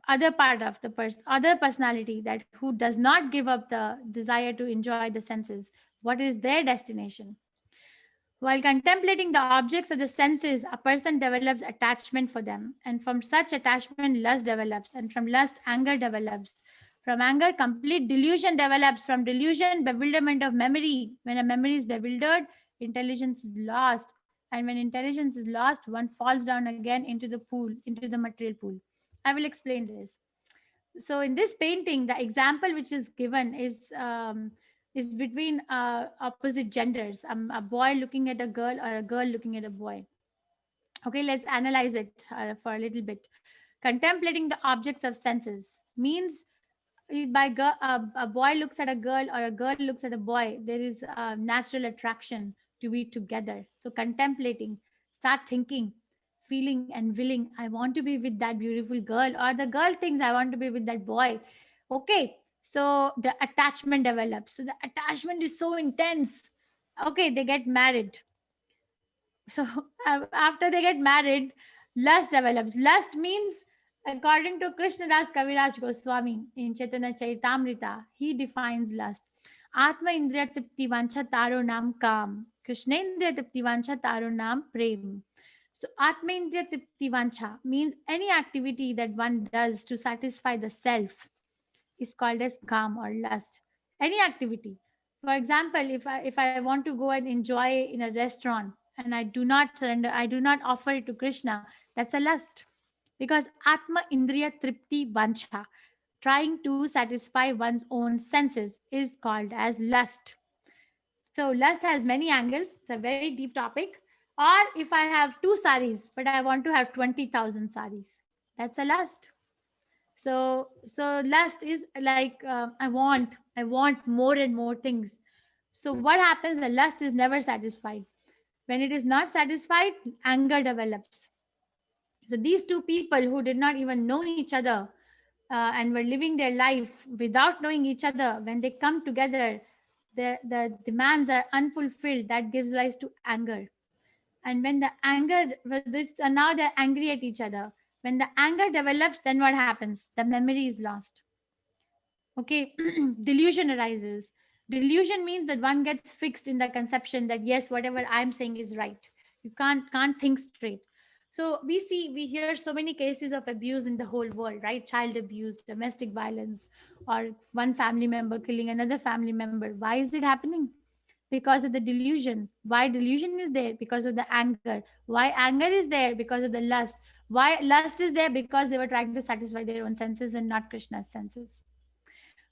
other part of the other personality, that who does not give up the desire to enjoy the senses, what is their destination? While contemplating the objects of the senses, a person develops attachment for them, and from such attachment lust develops, and from lust anger develops. From anger, complete delusion develops. From delusion, bewilderment of memory. When a memory is bewildered, intelligence is lost. And when intelligence is lost, one falls down again into the pool, into the material pool. I will explain this. So in this painting, the example which is given is between opposite genders, a boy looking at a girl or a girl looking at a boy. Okay, let's analyze it for a little bit. Contemplating the objects of senses means a boy looks at a girl or a girl looks at a boy, there is a natural attraction to be together. So contemplating, start thinking, feeling and willing, I want to be with that beautiful girl, or the girl thinks I want to be with that boy. Okay, So the attachment develops. So the attachment is so intense. Okay, they get married. So after they get married, lust develops. Lust means, according to Krishnadas Kaviraj Goswami in Chaitanya Charitamrita, he defines lust. Atma Indriya Tripti Vancha Taro Nam Kam. Krishna Indriya Tripti Vancha Taro Nam Prem. So Atma Indriya Tripti Vancha means any activity that one does to satisfy the self is called as kam or lust. Any activity. For example, if I want to go and enjoy in a restaurant and I do not surrender, I do not offer it to Krishna, that's a lust. Because Atma Indriya Tripti Vancha, trying to satisfy one's own senses, is called as lust. So lust has many angles. It's a very deep topic. Or if I have 2 saris, but I want to have 20,000 saris, that's a lust. So lust is like, I want more and more things. So what happens? The lust is never satisfied. When it is not satisfied, anger develops. So these two people who did not even know each other, and were living their life without knowing each other, when they come together, the demands are unfulfilled. That gives rise to anger. And when the anger, now they're angry at each other. When the anger develops, then what happens? The memory is lost. Okay. Delusion arises. Delusion means that one gets fixed in the conception that yes, whatever I'm saying is right. You can't think straight. So we hear so many cases of abuse in the whole world, right? Child abuse, domestic violence, or one family member killing another family member. Why is it happening? Because of the delusion. Why delusion is there? Because of the anger. Why anger is there? Because of the lust. Why lust is there? Because they were trying to satisfy their own senses and not Krishna's senses.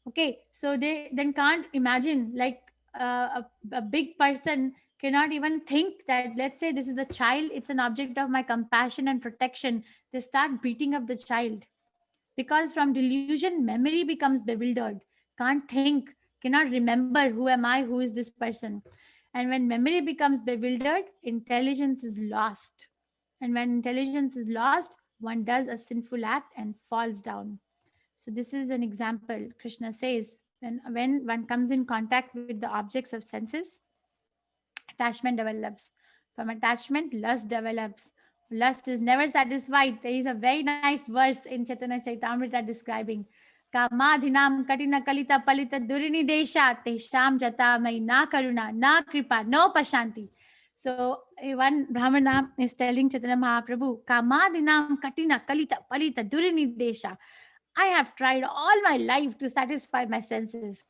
Okay, so they then can't imagine, like, a big person cannot even think that, let's say this is a child, it's an object of my compassion and protection. They start beating up the child because from delusion memory becomes bewildered, can't think, cannot remember who am I, who is this person. And when memory becomes bewildered, intelligence is lost. And when intelligence is lost, one does a sinful act and falls down. So this is an example. Krishna says, when one comes in contact with the objects of senses, attachment develops. From attachment, lust develops. Lust is never satisfied. There is a very nice verse in Chaitanya Charitamrita describing Kamadhinam Katina Kalita Palita Durini Desha Tesham Jata Mai Na Karuna Na Kripa No Pashanti. So one Brahmana is telling Chaitanya Mahaprabhu, Kamadhinam Katina Kalita Palita Durini Desha. I have tried all my life to satisfy my senses.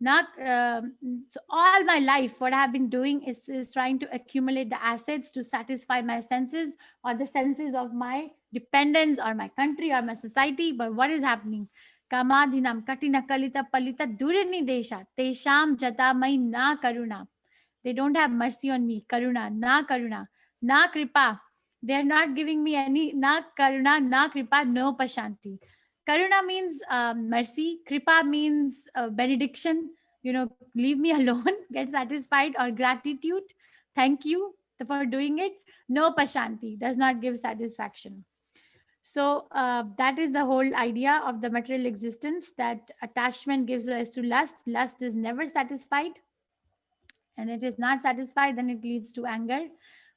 Not so all my life, what I have been doing is trying to accumulate the assets to satisfy my senses or the senses of my dependents or my country or my society. But what is happening? Kamadhinam katina kalita palita durini desha tesham jata mai na karuna. They don't have mercy on me. Karuna, na kripa. They are not giving me any na karuna, na kripa, no pashanti. Karuna means mercy. Kripa means benediction. Leave me alone, get satisfied, or gratitude. Thank you for doing it. No pashanti, does not give satisfaction. So that is the whole idea of the material existence, that attachment gives rise to lust. Lust is never satisfied. And it is not satisfied, then it leads to anger.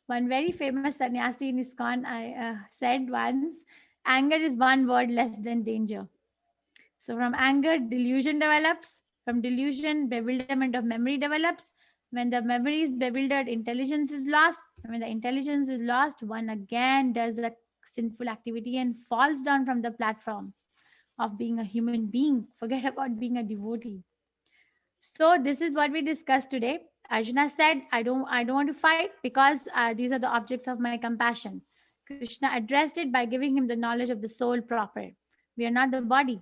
One very famous sannyasi in ISKCON said once, anger is one word less than danger. So from anger, delusion develops. From delusion, bewilderment of memory develops. When the memory is bewildered, intelligence is lost. And when the intelligence is lost, one again does a sinful activity and falls down from the platform of being a human being. Forget about being a devotee. So this is what we discussed today. Arjuna said, I don't want to fight because these are the objects of my compassion. Krishna addressed it by giving him the knowledge of the soul proper. We are not the body.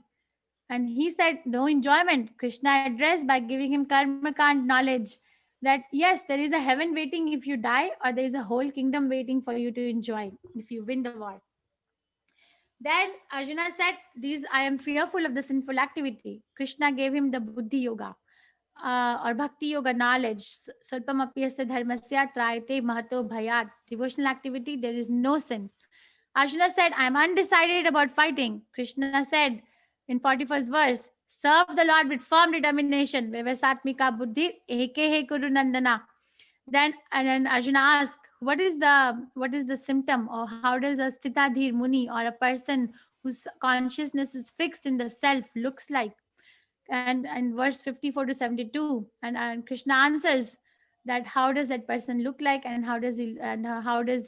And he said, no enjoyment. Krishna addressed by giving him karma kand knowledge that yes, there is a heaven waiting if you die, or there is a whole kingdom waiting for you to enjoy if you win the war. Then Arjuna said, I am fearful of the sinful activity. Krishna gave him the buddhi yoga or bhakti yoga knowledge. Salpam apyasya dharmasya trayate mahato bhayat. Devotional activity, there is no sin. Arjuna said, I am undecided about fighting. Krishna said in 41st verse, Serve the Lord with firm determination. Vyavasatmika buddhi ekehe kuru nandana. Then Arjuna asked, what is the symptom, or how does a Sthitadhir Muni, or a person whose consciousness is fixed in the self, looks like? And verse 54 to 72, and Krishna answers that how does that person look like, and how does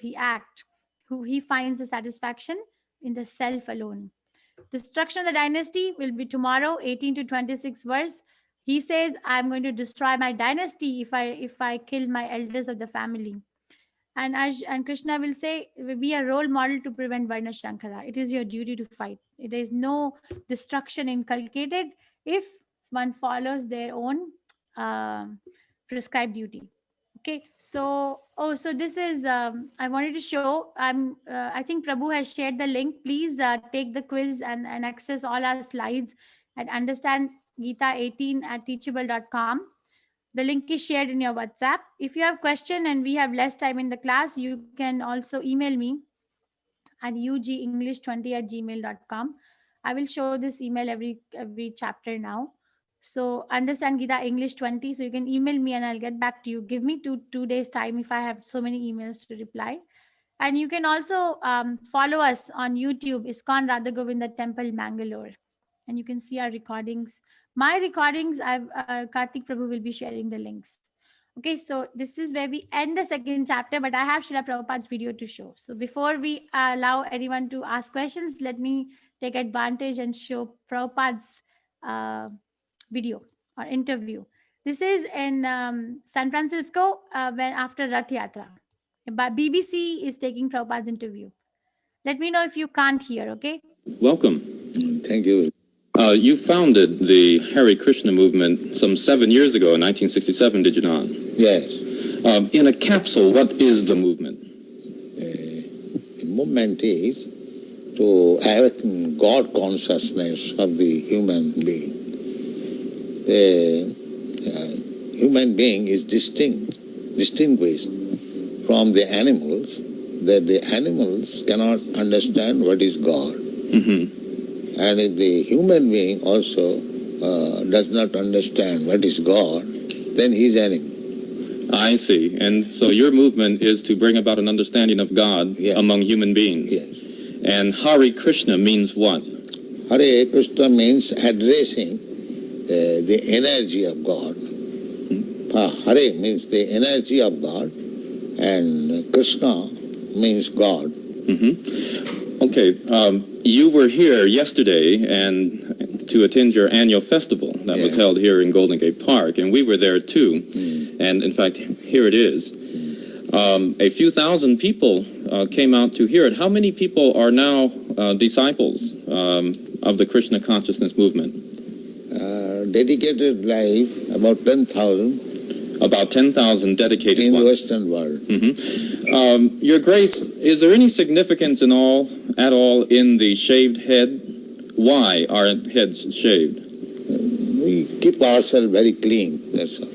he act? Who he finds the satisfaction in the self alone. Destruction of the dynasty will be tomorrow, 18 to 26 verse. He says, I'm going to destroy my dynasty if I kill my elders of the family. And Krishna will say, be a role model to prevent Varna Shankara. It is your duty to fight. There is no destruction inculcated if one follows their own prescribed duty. Okay, so this is I wanted to show. I think Prabhu has shared the link. Please take the quiz and access all our slides and understand Gita 18 at teachable.com. The link is shared in your WhatsApp. If you have question and we have less time in the class, you can also email me at ugenglish20@gmail.com. I will show this email every chapter now. So understand Gita English 20. So you can email me and I'll get back to you. Give me two days time if I have so many emails to reply. And you can also follow us on YouTube, ISKCON Radha Govinda Temple, Mangalore. And you can see our recordings. My recordings, Karthik Prabhu will be sharing the links. Okay, so this is where we end the second chapter, but I have Srila Prabhupada's video to show. So before we allow anyone to ask questions, let me take advantage and show Prabhupada's video or interview. This is in San Francisco when after Rath Yatra. But BBC is taking Prabhupada's interview. Let me know if you can't hear, okay? Welcome. Thank you. You founded the Hare Krishna movement some 7 years ago in 1967, did you not? Yes. In a capsule, what is the movement? The movement is to awaken God consciousness of the human being. The human being is distinguished from the animals, that the animals cannot understand what is God. Mm-hmm. And if the human being also does not understand what is God, then he is animal. I see. And so your movement is to bring about an understanding of God among human beings. Yes. And Hare Krishna means what? Hare Krishna means addressing the energy of God. Hare means the energy of God, and Krishna means God. Mm-hmm. Okay. You were here yesterday and to attend your annual festival that was held here in Golden Gate Park, and we were there too. And in fact, here it is. A few thousand people came out to hear it. How many people are now disciples of the Krishna consciousness movement? Dedicated life, about 10,000. About 10,000 dedicated in ones. the Western world. Mm-hmm. Your Grace, is there any significance at all in the shaved head? Why are heads shaved? We keep ourselves very clean, that's all.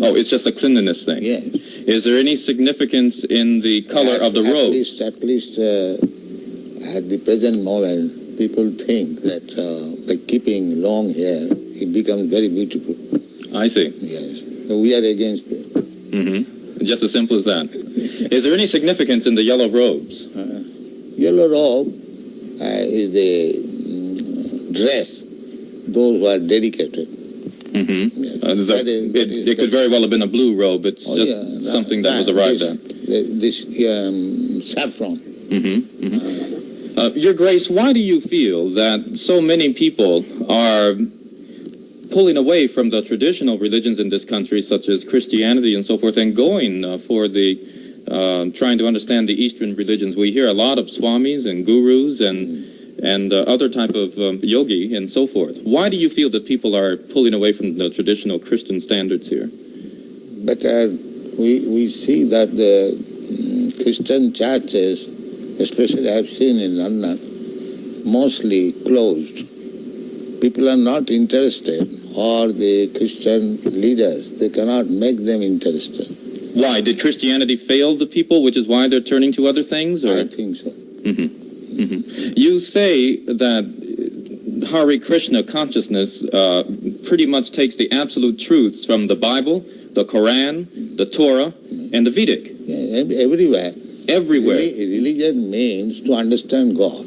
Oh, it's just a cleanliness thing? Yes. Is there any significance in the color of the robes? At least at the present moment, people think that by keeping long hair, it becomes very beautiful. I see. Yes. So we are against it. Mm-hmm. Just as simple as that. Is there any significance in the yellow robes? Yellow robe is the dress, those who are dedicated. Mm-hmm. Yes. It could very well have been a blue robe. It's something that was arrived at. This saffron. Mm-hmm. Mm-hmm. Your Grace, why do you feel that so many people are pulling away from the traditional religions in this country, such as Christianity and so forth, and going for the trying to understand the Eastern religions? We hear a lot of swamis and gurus and other type of yogi and so forth. Why do you feel that people are pulling away from the traditional Christian standards here? But we see that the Christian churches, especially I have seen in London, mostly closed. People are not interested, or the Christian leaders, they cannot make them interested. Why? Did Christianity fail the people, which is why they're turning to other things? Or? I think so. Mm-hmm. Mm-hmm. You say that Hare Krishna consciousness pretty much takes the absolute truths from the Bible, the Quran, the Torah, and the Vedic. Yeah, everywhere. Everywhere. Religion means to understand God.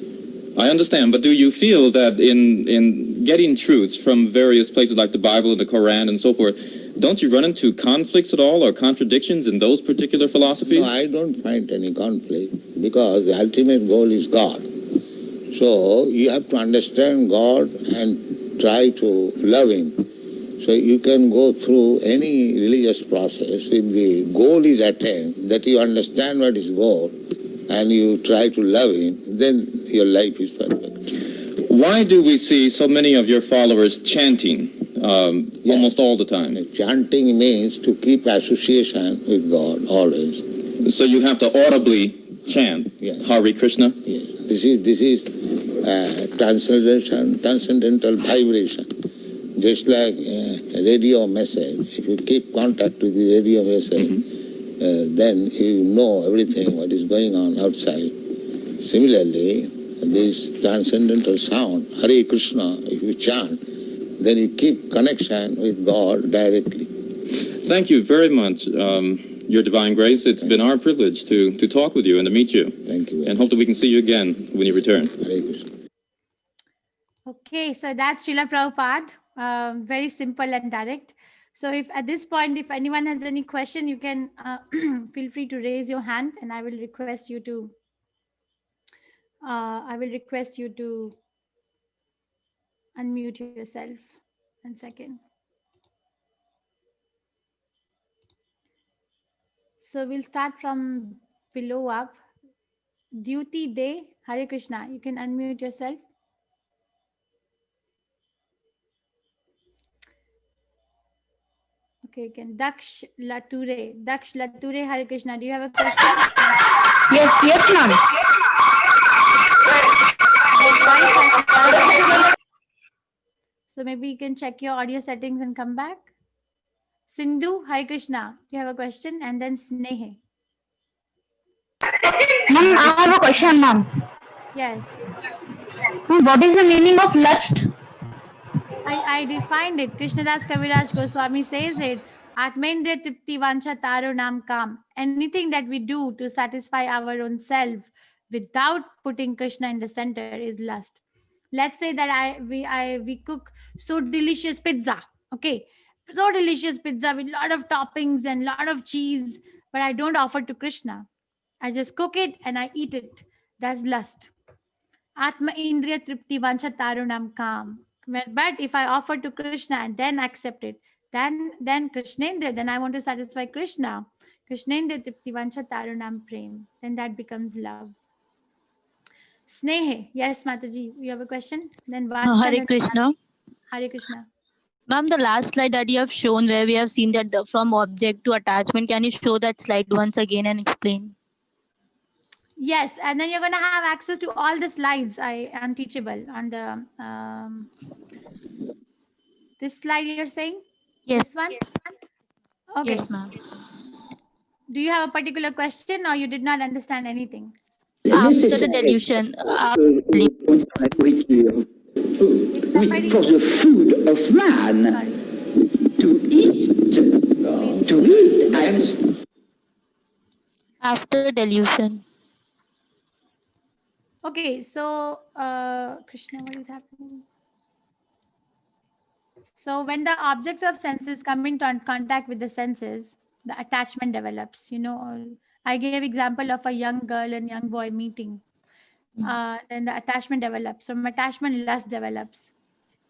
I understand, but do you feel that in getting truths from various places like the Bible and the Quran and so forth, don't you run into conflicts at all or contradictions in those particular philosophies? No, I don't find any conflict because the ultimate goal is God. So you have to understand God and try to love Him. So you can go through any religious process. If the goal is attained, that you understand what is goal, and you try to love Him, then your life is perfect. Why do we see so many of your followers chanting almost all the time? Chanting means to keep association with God always. So you have to audibly chant Hare Krishna? Yes. This is transcendental vibration. Just like a radio message. If you keep contact with the radio message, then you know everything what is going on outside. Similarly, this transcendental sound, Hare Krishna, if you chant, then you keep connection with God directly. Thank you very much, Your Divine Grace. It's been our privilege to talk with you and to meet you. Thank you. And hope that we can see you again when you return. Hare Krishna. Okay, so that's Srila Prabhupada. Very simple and direct. So if at this point, if anyone has any question, you can feel free to raise your hand, and I will request you to unmute yourself. 1 second. So we'll start from below up. Duty Day, Hare Krishna. You can unmute yourself. Okay, you can. Daksh Lature, Hare Krishna. Do you have a question? Yes, ma'am. So maybe you can check your audio settings and come back. Sindhu, Hare Krishna. You have a question, and then Snehe. Ma'am, I have a question, ma'am. Yes. What is the meaning of lust? I defined it. Krishnadas Kaviraj Goswami says it. Atmendra Tripti Vancha Taro Nam Kam. Anything that we do to satisfy our own self without putting Krishna in the center is lust. Let's say that we cook so delicious pizza. Okay. So delicious pizza with a lot of toppings and a lot of cheese, but I don't offer to Krishna. I just cook it and I eat it. That's lust. Atma Indriya Tripti Vancha Tarunam Kam. But if I offer to Krishna and then accept it, then Krishnendra, then I want to satisfy Krishna. Krishnendra Tripti Vancha Tarunam Prem. Then that becomes love. Snehe. Yes, Mataji, you have a question? Then Vatsal. Hare Krishna. Hare Krishna. Ma'am, the last slide that you have shown where we have seen that from object to attachment, can you show that slide once again and explain? Yes, and then you're going to have access to all the slides. I am teachable on the this slide you're saying? Yes. This one? Okay. Yes, ma'am. Do you have a particular question or you did not understand anything? After the delusion, for the food of man, to eat, and after delusion. Okay, so Krishna, what is happening? So when the objects of senses come into contact with the senses, the attachment develops. You know, I gave example of a young girl and young boy meeting. Then the attachment develops. From attachment, lust develops.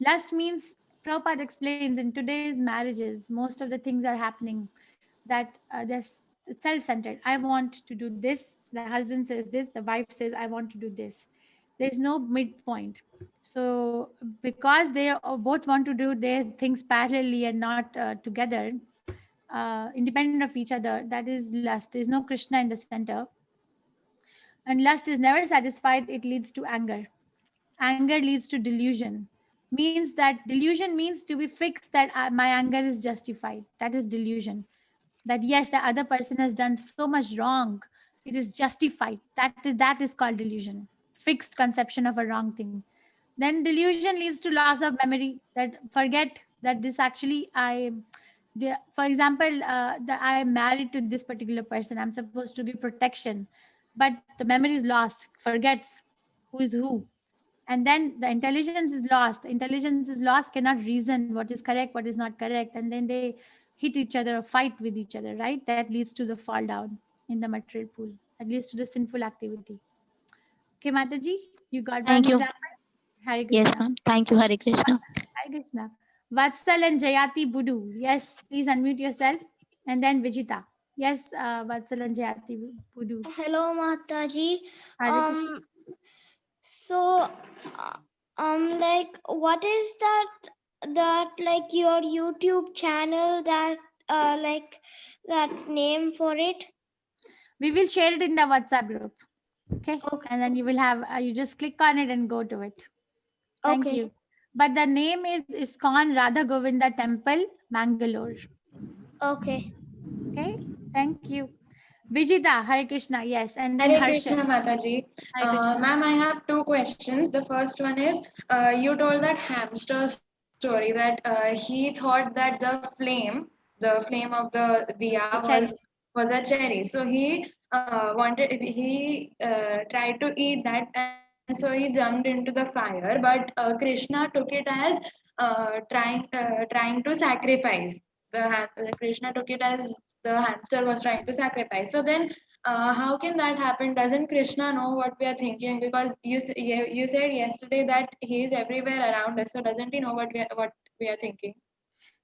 Lust means, Prabhupada explains, in today's marriages, most of the things are happening that they're self-centered. I want to do this. The husband says this. The wife says, I want to do this. There's no midpoint. So because they both want to do their things parallelly and not together, independent of each other, that is lust. There's no Krishna in the center. And lust is never satisfied. It leads to anger. Anger leads to delusion. Delusion means to be fixed that my anger is justified. That is delusion. That yes, the other person has done so much wrong. It is justified. That is called delusion. Fixed conception of a wrong thing. Then delusion leads to loss of memory, that forget that this actually for example, that I am married to this particular person. I'm supposed to give protection, but the memory is lost, forgets who is who. And then the intelligence is lost. Intelligence is lost, cannot reason what is correct, what is not correct. And then they hit each other or fight with each other, right? That leads to the fall down in the material pool. That leads to the sinful activity. Okay, Mataji, you got one Thank you. example? Hare Yes, Krishna. ma'am. Thank you, Hare Krishna. Hare Krishna. Vatsal and Jayati Budu. Yes, please unmute yourself. And then Vijita. Yes, Vatsal and Jayati Budu. Hello, Mataji. Hare Krishna. So, like, what is that like your YouTube channel that like that name for it? We will share it in the WhatsApp group. Okay. Okay. And then you will have, you just click on it and go to it. Thank Okay. you. But the name is ISKCON Radha Govinda Temple, Mangalore. Okay. Okay. Thank you. Vijita, Hare Krishna. Yes. And then Hare Harsha. Krishna, Mataji. Hare Krishna. Ma'am, I have two questions. The first one is, you told that hamster story that he thought that the flame of the diya cherry. was a cherry. So he tried to eat that, and so he jumped into the fire. But Krishna took it as trying to sacrifice. Krishna took it as the hamster was trying to sacrifice. So then, how can that happen? Doesn't Krishna know what we are thinking? Because you said yesterday that he is everywhere around us. So doesn't he know what we are thinking?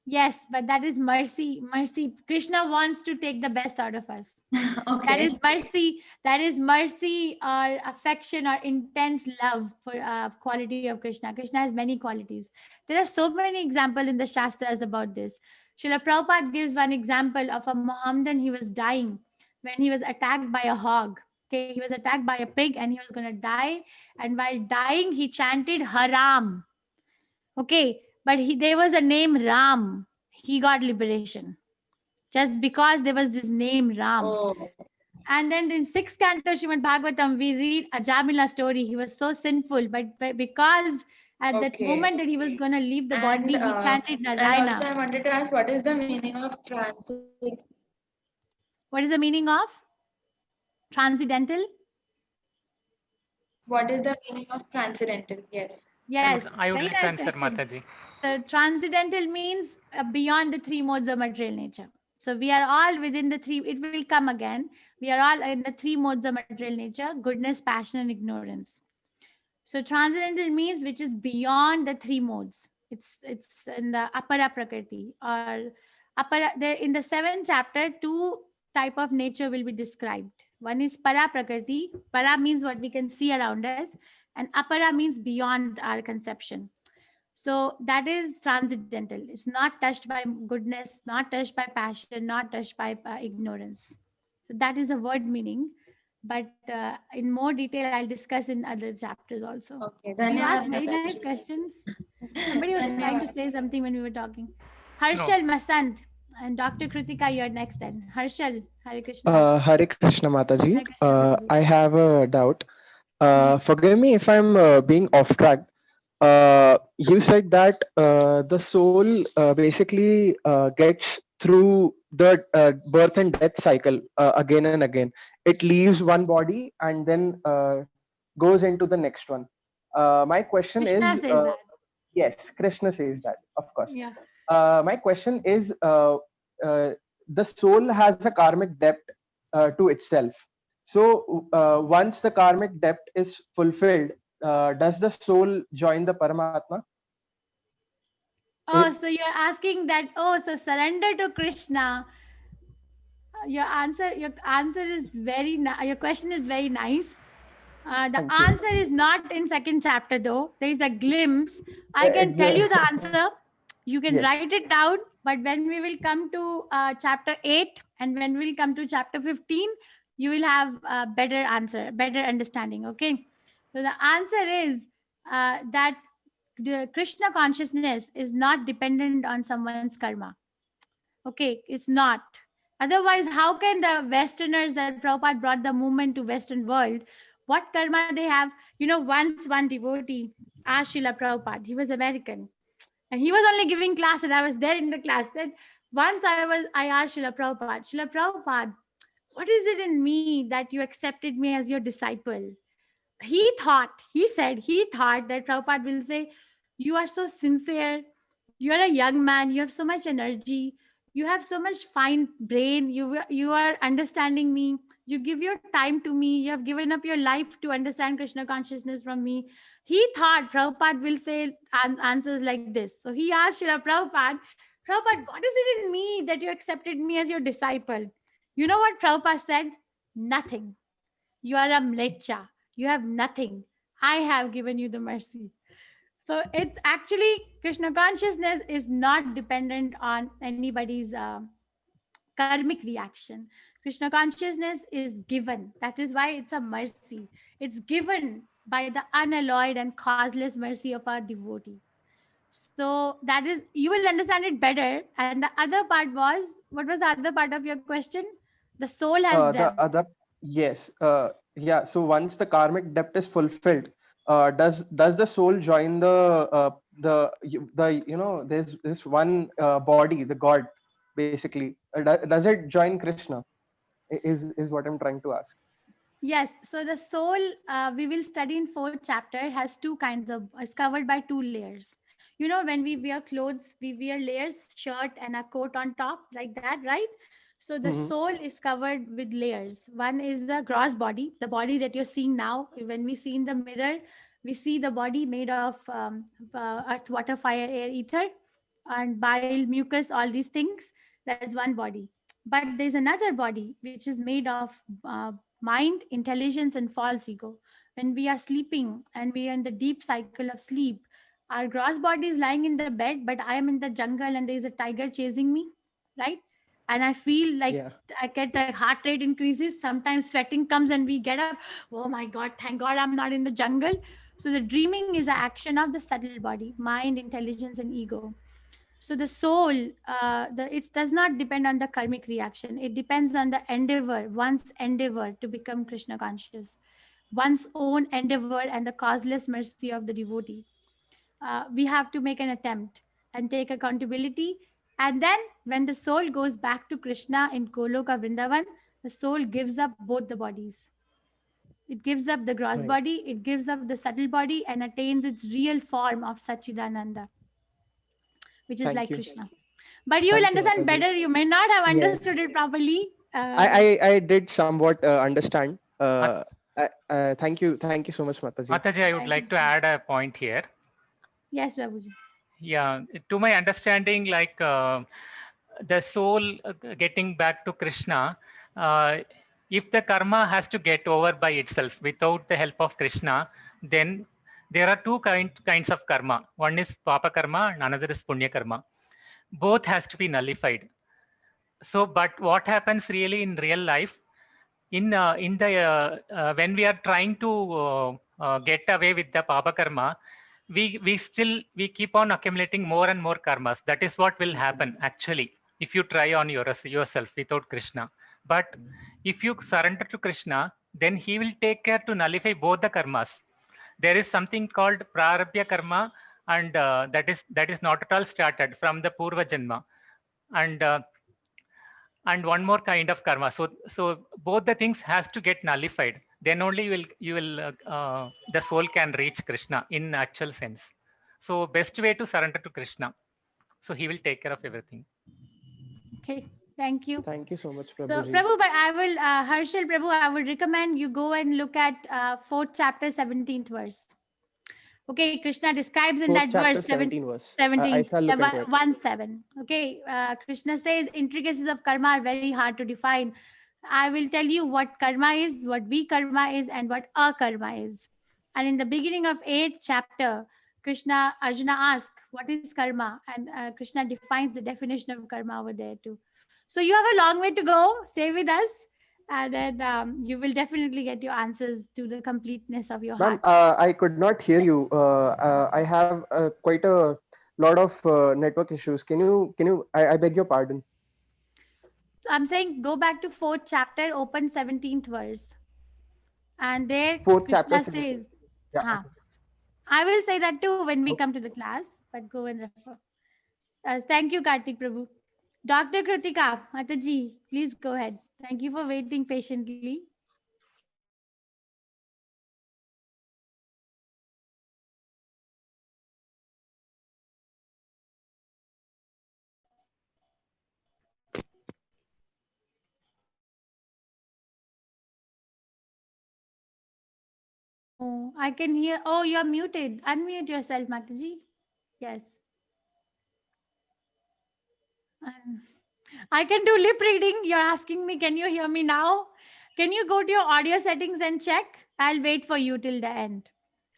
Yes, but that is mercy. Mercy. Krishna wants to take the best out of us. Okay. That is mercy. That is mercy or affection or intense love for quality of Krishna. Krishna has many qualities. There are so many examples in the Shastras about this. Srila Prabhupada gives one example of a Mohammedan. He was dying when he was attacked by a hog. Okay, he was attacked by a pig and he was going to die. And while dying, he chanted Haram. Okay, but there was a name Ram. He got liberation just because there was this name Ram. Oh. And then in 6th canto Srimad Bhagavatam, we read Ajamila story. He was so sinful, but because at that Okay. moment that he was going to leave the And, body, he chanted and Narayana. also I wanted to ask, what is the meaning of What is the meaning of transcendental? What is the meaning of transcendental? Yes. Yes, I would very like to nice answer, question. Mataji. So transcendental means beyond the three modes of material nature. So we are all within the three, it will come again. We are all in the three modes of material nature: goodness, passion, and ignorance. So transcendental means which is beyond the three modes. It's in the apara prakriti or apara. In the 7th chapter, 2 type of nature will be described. One is para prakriti. Para means what we can see around us, and apara means beyond our conception. So that is transcendental. It's not touched by goodness, not touched by passion, not touched by ignorance. So that is a word meaning. But in more detail, I'll discuss in other chapters also. Okay. You asked Dhanyawad, very Mataji. nice questions. Somebody was trying to Dhanyawad. say something when we were talking. Harshal Masant and Dr. Kritika, you're next then. Harshal, Hare Krishna. Hare Krishna Mataji. Hare Krishna, Mataji. I have a doubt. Forgive me if I'm being off track. You said that the soul basically gets through the birth and death cycle again and again. It leaves one body and then goes into the next one. My question Krishna is, says that. yes, Krishna says that, of course. Yeah. My question is, the soul has a karmic debt to itself. So once the karmic debt is fulfilled, does the soul join the Paramatma? Oh, so you're asking that, so surrender to Krishna. Your answer is very, your question is very nice. The Thank you. answer is not in 2nd chapter though. There is a glimpse. I can tell you the answer. You can Yes. write it down, but when we will come to chapter 8 and when we'll come to chapter 15, you will have a better answer, better understanding. Okay. So the answer is that the Krishna consciousness is not dependent on someone's karma. Okay, it's not. Otherwise, how can the Westerners that Prabhupada brought the movement to Western world, what karma they have? Once one devotee asked Srila Prabhupada. He was American. And he was only giving class, and I was there in the class. Then once I asked Srila Prabhupada, what is it in me that you accepted me as your disciple? He thought that Prabhupada will say, you are so sincere, you are a young man, you have so much energy, you have so much fine brain, you are understanding me, you give your time to me, you have given up your life to understand Krishna consciousness from me. He thought Prabhupada will say answers like this. So he asked Srila Prabhupada, what is it in me that you accepted me as your disciple? You know what Prabhupada said? Nothing. You are a mlecha. You have nothing. I have given you the mercy. So it's actually Krishna consciousness is not dependent on anybody's karmic reaction. Krishna consciousness is given. That is why it's a mercy. It's given by the unalloyed and causeless mercy of our devotee. So that is, you will understand it better. And the other part was, what was the other part of your question? The soul has The done. other, yes, yeah. So once the karmic debt is fulfilled, does the soul join there's this one body, the God, basically. Does it join Krishna? Is what I'm trying to ask. Yes, so the soul we will study in fourth chapter has two kinds of, is covered by two layers. You know, when we wear clothes, we wear layers, shirt and a coat on top like that, right? So the Mhm. soul is covered with layers. One is the gross body, the body that you're seeing now. When we see in the mirror, we see the body made of earth, water, fire, air, ether, and bile, mucus, all these things. That is one body. But there's another body which is made of mind, intelligence, and false ego. When we are sleeping and we are in the deep cycle of sleep, our gross body is lying in the bed, but I am in the jungle and there's a tiger chasing me, right? And I feel like Yeah. I get the heart rate increases. Sometimes sweating comes and we get up. Oh my God, thank God I'm not in the jungle. So the dreaming is an action of the subtle body, mind, intelligence, and ego. So the soul, it does not depend on the karmic reaction. It depends on the endeavor, one's endeavor to become Krishna conscious, one's own endeavor and the causeless mercy of the devotee. We have to make an attempt and take accountability. And then when the soul goes back to Krishna in Goloka Vrindavan, the soul gives up both the bodies. It gives up the gross Right. body, it gives up the subtle body and attains its real form of Sachidananda, which is Thank like you. Krishna. But you will Thank you, understand Mataji. better. You may not have Yeah. understood it properly. I did somewhat understand. Thank you so much, Mataji. Mataji, I would like to add a point here. Yes, Prabhuji. Yeah, to my understanding, like the soul getting back to Krishna, if the karma has to get over by itself without the help of Krishna, then there are two kinds of karma. One is papa karma and another is punya karma. Both has to be nullified. So, but what happens really in real life, in the when we are trying to get away with the papa karma, we keep on accumulating more and more karmas. That is what will happen actually if you try on yourself without Krishna. But if you surrender to Krishna, then he will take care to nullify both the karmas. There is something called prarabdha karma, and that is not at all started from the purva janma, and one more kind of karma. So both the things has to get nullified. Then only the soul can reach Krishna in actual sense. So best way to surrender to Krishna. So he will take care of everything. Okay, thank you. Thank you so much, So Prabhuji. Prabhu, but I will, Harshal Prabhu, I would recommend you go and look at 4th chapter, 17th verse. Okay, Krishna describes in Fourth that chapter, verse 17 verse. 17, I shall look into it. 1-7. Okay, Krishna says intricacies of karma are very hard to define. I will tell you what karma is, what vikarma is, and what akarma is. And in the beginning of 8th chapter, Arjuna asks, what is karma? And Krishna defines the definition of karma over there too. So you have a long way to go. Stay with us. And then you will definitely get your answers to the completeness of your Ma'am, heart. I could not hear you. I have quite a lot of network issues. Can you? I beg your pardon. I'm saying go back to 4th chapter, open 17th verse. And there Fourth chapter, Krishna 17th. says, Yeah. huh. I will say that too when we come to the class, but go and refer. Thank you, Kartik Prabhu. Dr. Kritika Mataji, please go ahead. Thank you for waiting patiently. Oh, I can hear. Oh, you're muted. Unmute yourself, Mataji. Yes. Um, I can do lip reading. You're asking me, can you hear me now? Can you go to your audio settings and check? I'll wait for you till the end.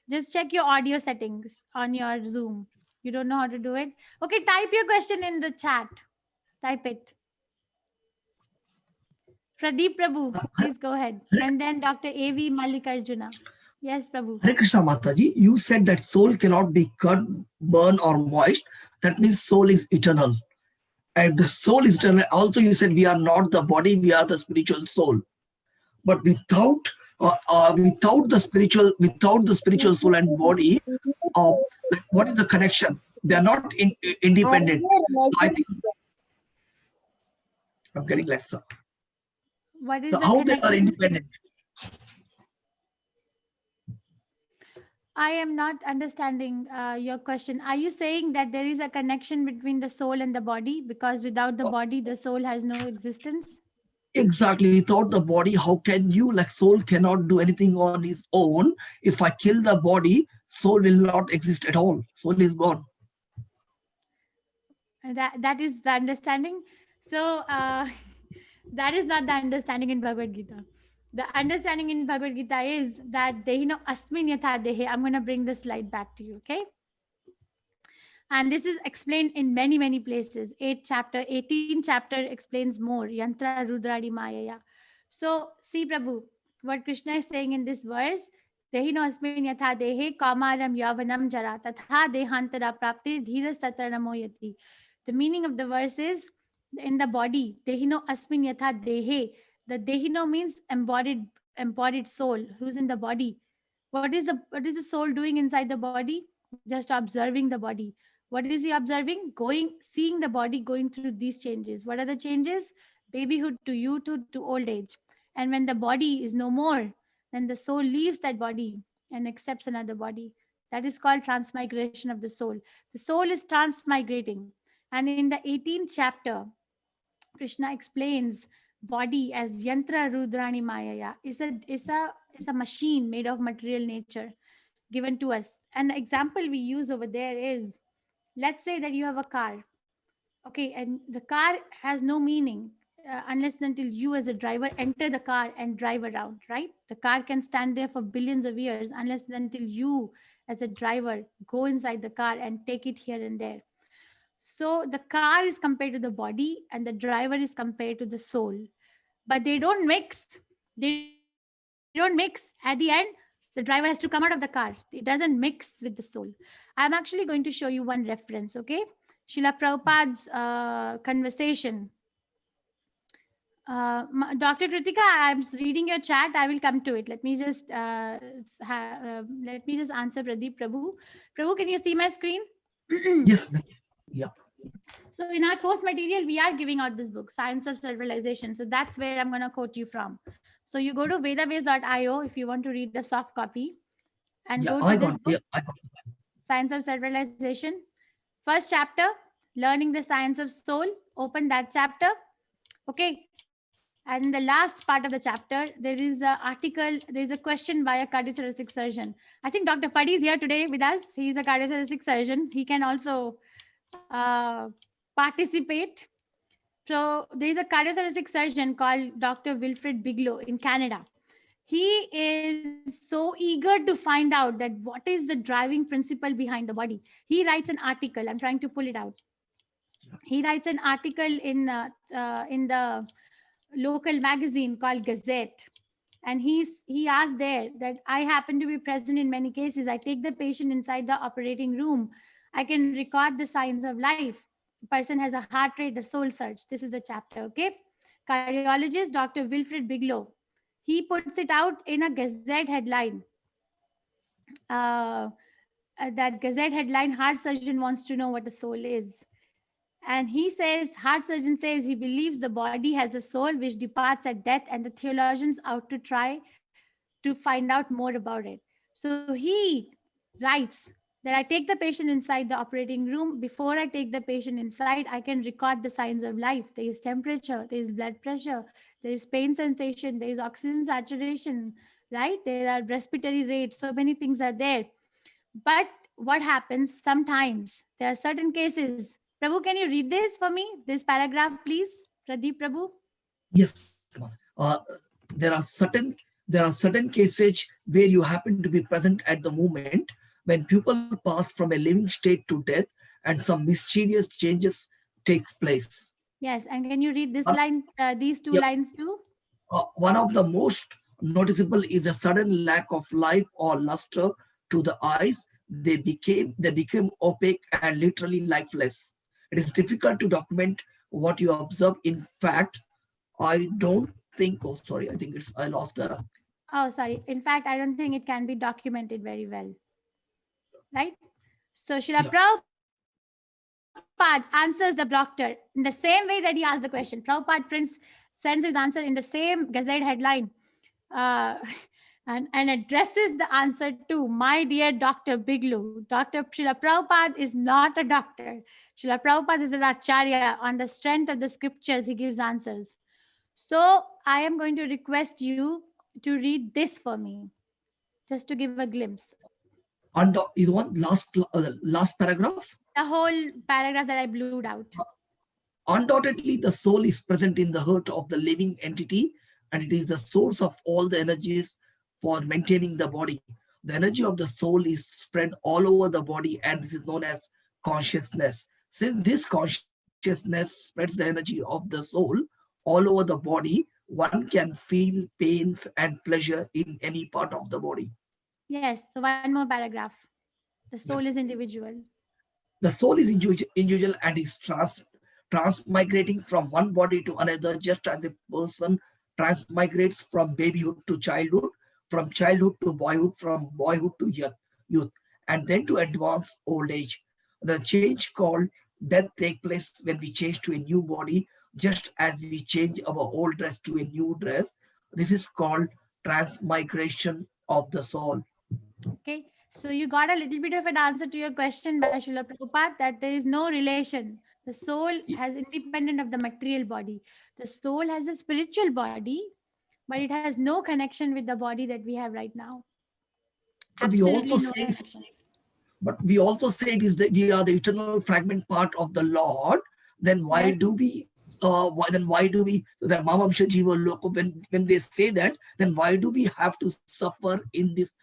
Just check your audio settings on your Zoom. You don't know how to do it? Okay, type your question in the chat. Type it. Pradeep Prabhu, please go ahead. And then Dr. A.V. Mallikarjuna. Yes, Prabhu. Hare Krishna Mataji, you said that soul cannot be cut, burn, or moist. That means soul is eternal. And the soul is eternal. Also, you said we are not the body, we are the spiritual soul. But without the spiritual soul and body, what is the connection? They are not independent. I think I'm getting Alexa. What is So the how they are connection? independent? I am not understanding your question. Are you saying that there is a connection between the soul and the body? Because without the body, the soul has no existence? Exactly. Without the body, how can you, like soul cannot do anything on its own. If I kill the body, soul will not exist at all. Soul is gone. That is the understanding. So that is not the understanding in Bhagavad Gita. The understanding in Bhagavad Gita is that Dehino Asmin Yatha Dehe. I'm going to bring the slide back to you, okay? And this is explained in many, many places. 18 chapter explains more. Yantra Rudradi Mayaya. So see, Prabhu, what Krishna is saying in this verse, Dehino Asmin Yatha Dehe Kamaram Yavanam Jara Tatha Dehantara Praptir Dhiras Tatranamoyati. The meaning of the verse is in the body. Dehino Asmin Yatha Dehe. The Dehino means embodied soul who's in the body. What is the soul doing inside the body? Just observing the body. What is he observing? Seeing the body going through these changes. What are the changes? Babyhood to youthhood to old age. And when the body is no more, then the soul leaves that body and accepts another body. That is called transmigration of the soul. The soul is transmigrating. And in the 18th chapter, Krishna explains body as yantra rudrani mayaya. Is a machine made of material nature given to us. An example we use over there is, let's say that you have a car. Okay, and the car has no meaning unless and until you as a driver enter the car and drive around, right? The car can stand there for billions of years unless and until you as a driver go inside the car and take it here and there. So the car is compared to the body and the driver is compared to the soul, but they don't mix. They don't mix. At the end, the driver has to come out of the car. It doesn't mix with the soul. I'm actually going to show you one reference, okay? Srila Prabhupada's conversation. Dr. Kritika, I'm reading your chat. I will come to it. Let me just answer Pradeep Prabhu. Prabhu, can you see my screen? Yes. Yeah. So in our course material, we are giving out this book, Science of Self-Realization. So that's where I'm going to quote you from. So you go to vedabase.io if you want to read the soft copy and go to this book, Science of Self-Realization. First chapter, Learning the Science of Soul. Open that chapter. Okay. And in the last part of the chapter, there is an article, there is a question by a cardiothoracic surgeon. I think Dr. Paddy is here today with us. He's a cardiothoracic surgeon. He can also participate. So there is a cardiothoracic surgeon called Dr. Wilfred Bigelow in Canada. He is so eager to find out that what is the driving principle behind the body. He writes an article. I'm trying to pull it out. He writes an article in the local magazine called Gazette. And he asked there that I happen to be present in many cases. I take the patient inside the operating room. I can record the signs of life. The person has a heart rate, a soul search. This is the chapter, okay? Cardiologist, Dr. Wilfred Bigelow. He puts it out in a Gazette headline. that Gazette headline, heart surgeon wants to know what a soul is. And he says, heart surgeon says he believes the body has a soul which departs at death, and the theologians out to try to find out more about it. So he writes that I take the patient inside the operating room. Before I take the patient inside, I can record the signs of life. There is temperature, there is blood pressure, there is pain sensation, there is oxygen saturation, right? There are respiratory rates, so many things are there. But what happens sometimes, there are certain cases. Prabhu, can you read this for me? This paragraph, please. Pradeep Prabhu. Yes, there are certain cases where you happen to be present at the moment when people pass from a living state to death, and some mysterious changes takes place. Yes, and can you read this line, these two Yep. lines too? One of the most noticeable is a sudden lack of life or luster to the eyes. They became opaque and literally lifeless. It is difficult to document what you observe. In fact, I don't think, oh, sorry, I think I lost the. Oh, sorry. In fact, I don't think it can be documented very well. Right? So Srila Prabhupada answers the doctor in the same way that he asked the question. Prabhupada Prince sends his answer in the same Gazette headline and addresses the answer to my dear Dr. Biglu. Dr. Srila Prabhupada is not a doctor. Srila Prabhupada is an acharya. On the strength of the scriptures, he gives answers. So I am going to request you to read this for me, just to give a glimpse. And is one last paragraph? The whole paragraph that I blued out. Undoubtedly, the soul is present in the heart of the living entity, and it is the source of all the energies for maintaining the body. The energy of the soul is spread all over the body, and this is known as consciousness. Since this consciousness spreads the energy of the soul all over the body, one can feel pains and pleasure in any part of the body. Yes, so one more paragraph. The soul is individual. The soul is individual and is transmigrating from one body to another, just as a person transmigrates from babyhood to childhood, from childhood to boyhood, from boyhood to youth, and then to advanced old age. The change called death takes place when we change to a new body, just as we change our old dress to a new dress. This is called transmigration of the soul. Okay, so you got a little bit of an answer to your question by Srila Prabhupada, that there is no relation. The soul has independent of the material body. The soul has a spiritual body, but it has no connection with the body that we have right now. But we also say it is that we are the eternal fragment part of the Lord. Then why do we? Why do we? The Mamamsha Jiva Loko, when they say that, then why do we have to suffer in this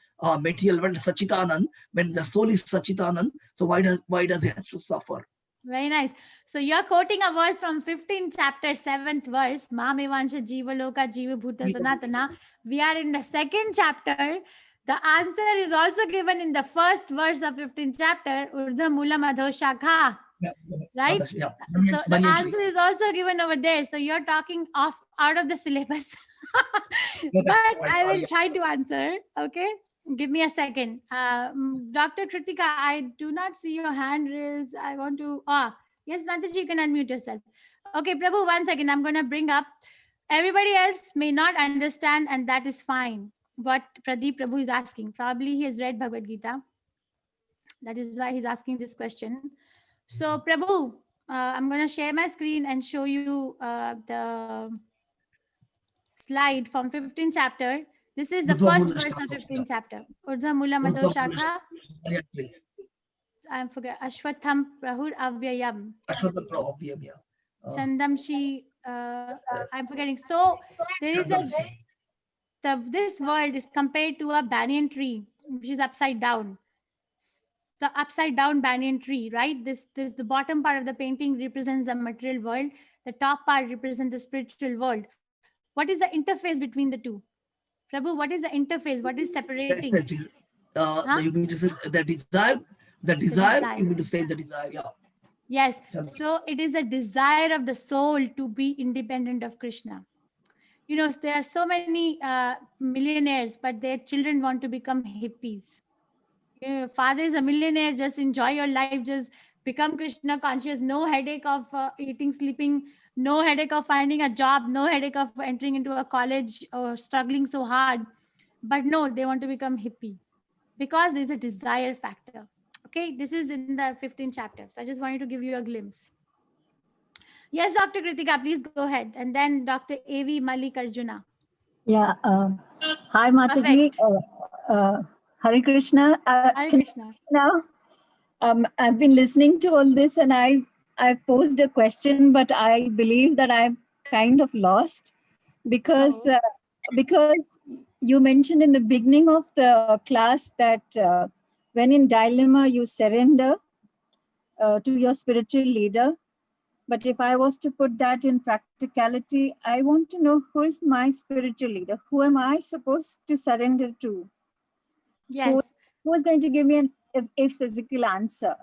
material world, Sachitanand, when the soul is Sachitanand? So why does it have to suffer? Very nice. So you're quoting a verse from 15th chapter, 7th verse. Mamevansha Jiva Loka Jiva Bhuta Sanatana. We are in the 2nd chapter. The answer is also given in the first verse of 15th chapter, Urdha Mula Madho Shakha. Right? Yeah. So the answer is also given over there. So you're talking out of the syllabus. But I will try to answer. Okay. Give me a second. Dr. Kritika, I do not see your hand raised. I want to. Yes, Mataji, you can unmute yourself. Okay, Prabhu, 1 second. I'm going to bring up. Everybody else may not understand, and that is fine. What Pradeep Prabhu is asking. Probably he has read Bhagavad Gita. That is why he's asking this question. So, Prabhu, I'm going to share my screen and show you the slide from 15th chapter. This is the first verse of 15th chapter. Urdhva Mula Madho Shakha. I forget. Ashwatham Prahur Avyayam. Ashwatham Prahur Avyayam. Chandamshi. I'm forgetting. So there is this world is compared to a banyan tree, which is upside down. The upside down banyan tree, right? This the bottom part of the painting represents the material world. The top part represents the spiritual world. What is the interface between the two? Prabhu, what is the interface? What is separating? You mean to say the desire? The desire, you mean to say the desire, yeah. Yes. So it is a desire of the soul to be independent of Krishna. You know, there are so many millionaires, but their children want to become hippies. Father is a millionaire, just enjoy your life, just become Krishna conscious, no headache of eating, sleeping, no headache of finding a job, no headache of entering into a college or struggling so hard. But no, they want to become hippie because there's a desire factor. Okay, this is in the 15th chapter. So I just wanted to give you a glimpse. Yes, Dr. Kritika, please go ahead. And then Dr. A.V. Malik Arjuna. Yeah. Hi, Mataji. Hare Krishna. Hare Krishna. Now, I've been listening to all this, and I posed a question, but I believe that I'm kind of lost because you mentioned in the beginning of the class that when in dilemma you surrender to your spiritual leader. But if I was to put that in practicality, I want to know who is my spiritual leader? Who am I supposed to surrender to? Yes. Who is going to give me a physical answer?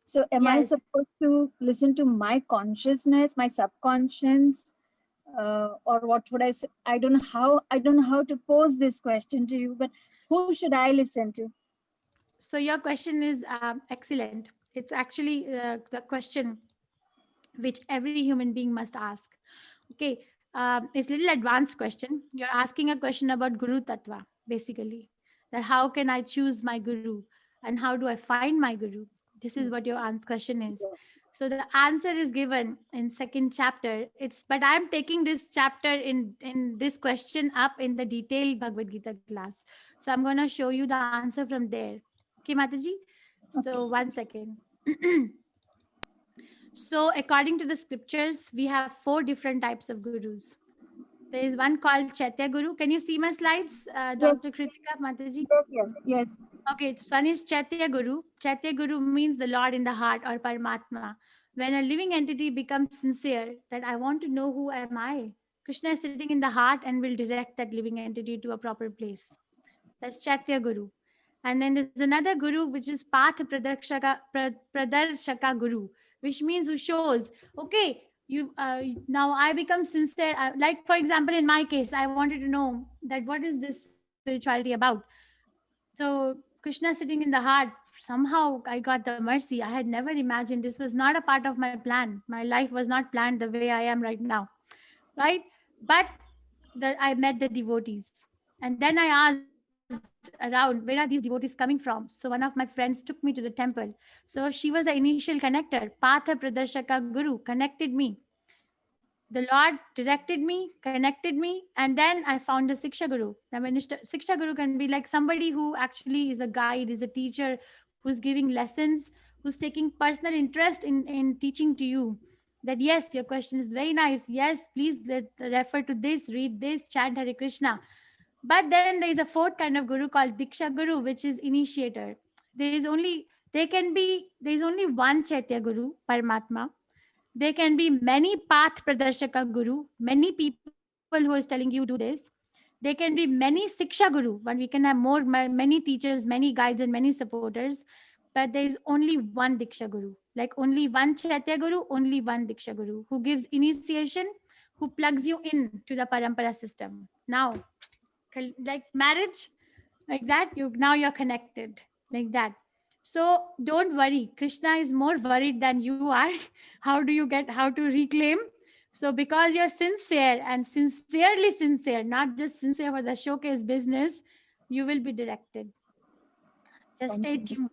So am I supposed to listen to my consciousness, my subconscious, or what would I say? I don't know how to pose this question to you, but who should I listen to? So your question is excellent. It's actually the question which every human being must ask. Okay, it's a little advanced question. You're asking a question about Guru Tattva, basically. That how can I choose my Guru? And how do I find my Guru? This is what your question is. So the answer is given in 2nd chapter. But I'm taking this chapter in this question up in the detailed Bhagavad Gita class. So I'm going to show you the answer from there. Okay, Mataji? So 1 second. So according to the scriptures, we have 4 different types of gurus. There is one called Chaitya Guru. Can you see my slides, Dr. Kritika, Mataji? Yes. Okay, one is Chaitya Guru. Chaitya Guru means the Lord in the heart or Paramatma. When a living entity becomes sincere, that I want to know who am I. Krishna is sitting in the heart and will direct that living entity to a proper place. That's Chaitya Guru. And then there's another Guru, which is Path Pradarshaka Guru, which means who shows, okay, you now I become sincere. Like, for example, in my case, I wanted to know that what is this spirituality about? So Krishna sitting in the heart, somehow I got the mercy. I had never imagined. This was not a part of my plan. My life was not planned the way I am right now, right? But I met the devotees. And then I asked around, where are these devotees coming from? So one of my friends took me to the temple. So she was the initial connector. Patha Pradarshaka Guru connected me. The Lord directed me, connected me, and then I found a Siksha Guru. I mean, Siksha Guru can be like somebody who actually is a guide, is a teacher, who's giving lessons, who's taking personal interest in teaching to you. That yes, your question is very nice. Yes, please refer to this, read this, chant Hare Krishna. But then there is a 4th kind of Guru called Diksha Guru, which is initiator. There is only one Chaitya Guru, Paramatma. There can be many Path Pradarshaka Guru, many people who is telling you do this. There can be many Siksha Guru, but we can have many teachers, many guides, and many supporters. But there is only one Diksha Guru, like only one Chaitya Guru, only one Diksha Guru, who gives initiation, who plugs you in to the Parampara system. Now, like marriage, like that, you're connected, like that. So don't worry, Krishna is more worried than you are. How to reclaim? So because you're sincere and sincerely sincere, not just sincere for the showcase business, you will be directed. Just stay tuned.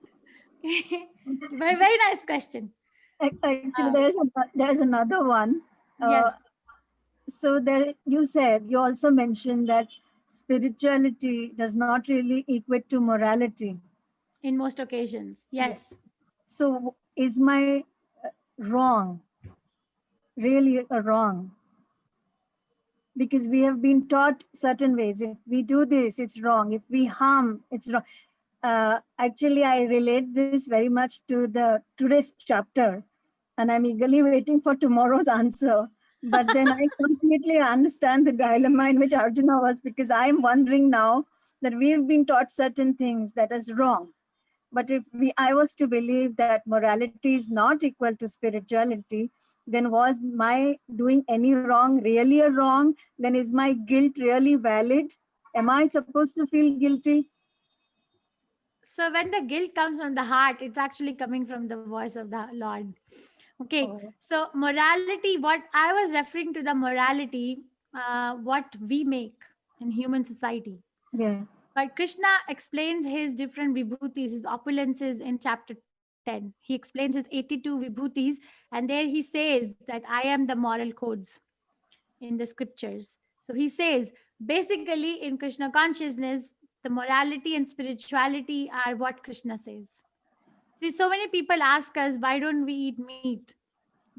Very, very nice question. Actually, there's another one. Yes. So you also mentioned that spirituality does not really equate to morality. In most occasions, yes. So is my wrong really wrong? Because we have been taught certain ways. If we do this, it's wrong. If we harm, it's wrong. Actually, I relate this very much to today's chapter, and I'm eagerly waiting for tomorrow's answer. But then I completely understand the dilemma in which Arjuna was, because I'm wondering now that we've been taught certain things that is wrong. But if I was to believe that morality is not equal to spirituality, then was my doing any wrong really a wrong? Then is my guilt really valid? Am I supposed to feel guilty? So when the guilt comes from the heart, it's actually coming from the voice of the Lord. Okay. Oh. So morality, what I was referring to, the morality, what we make in human society. Yes. But Krishna explains his different vibhutis, his opulences in chapter 10. He explains his 82 vibhutis, and there he says that I am the moral codes in the scriptures. So he says, basically, in Krishna consciousness, the morality and spirituality are what Krishna says. See, so many people ask us, why don't we eat meat?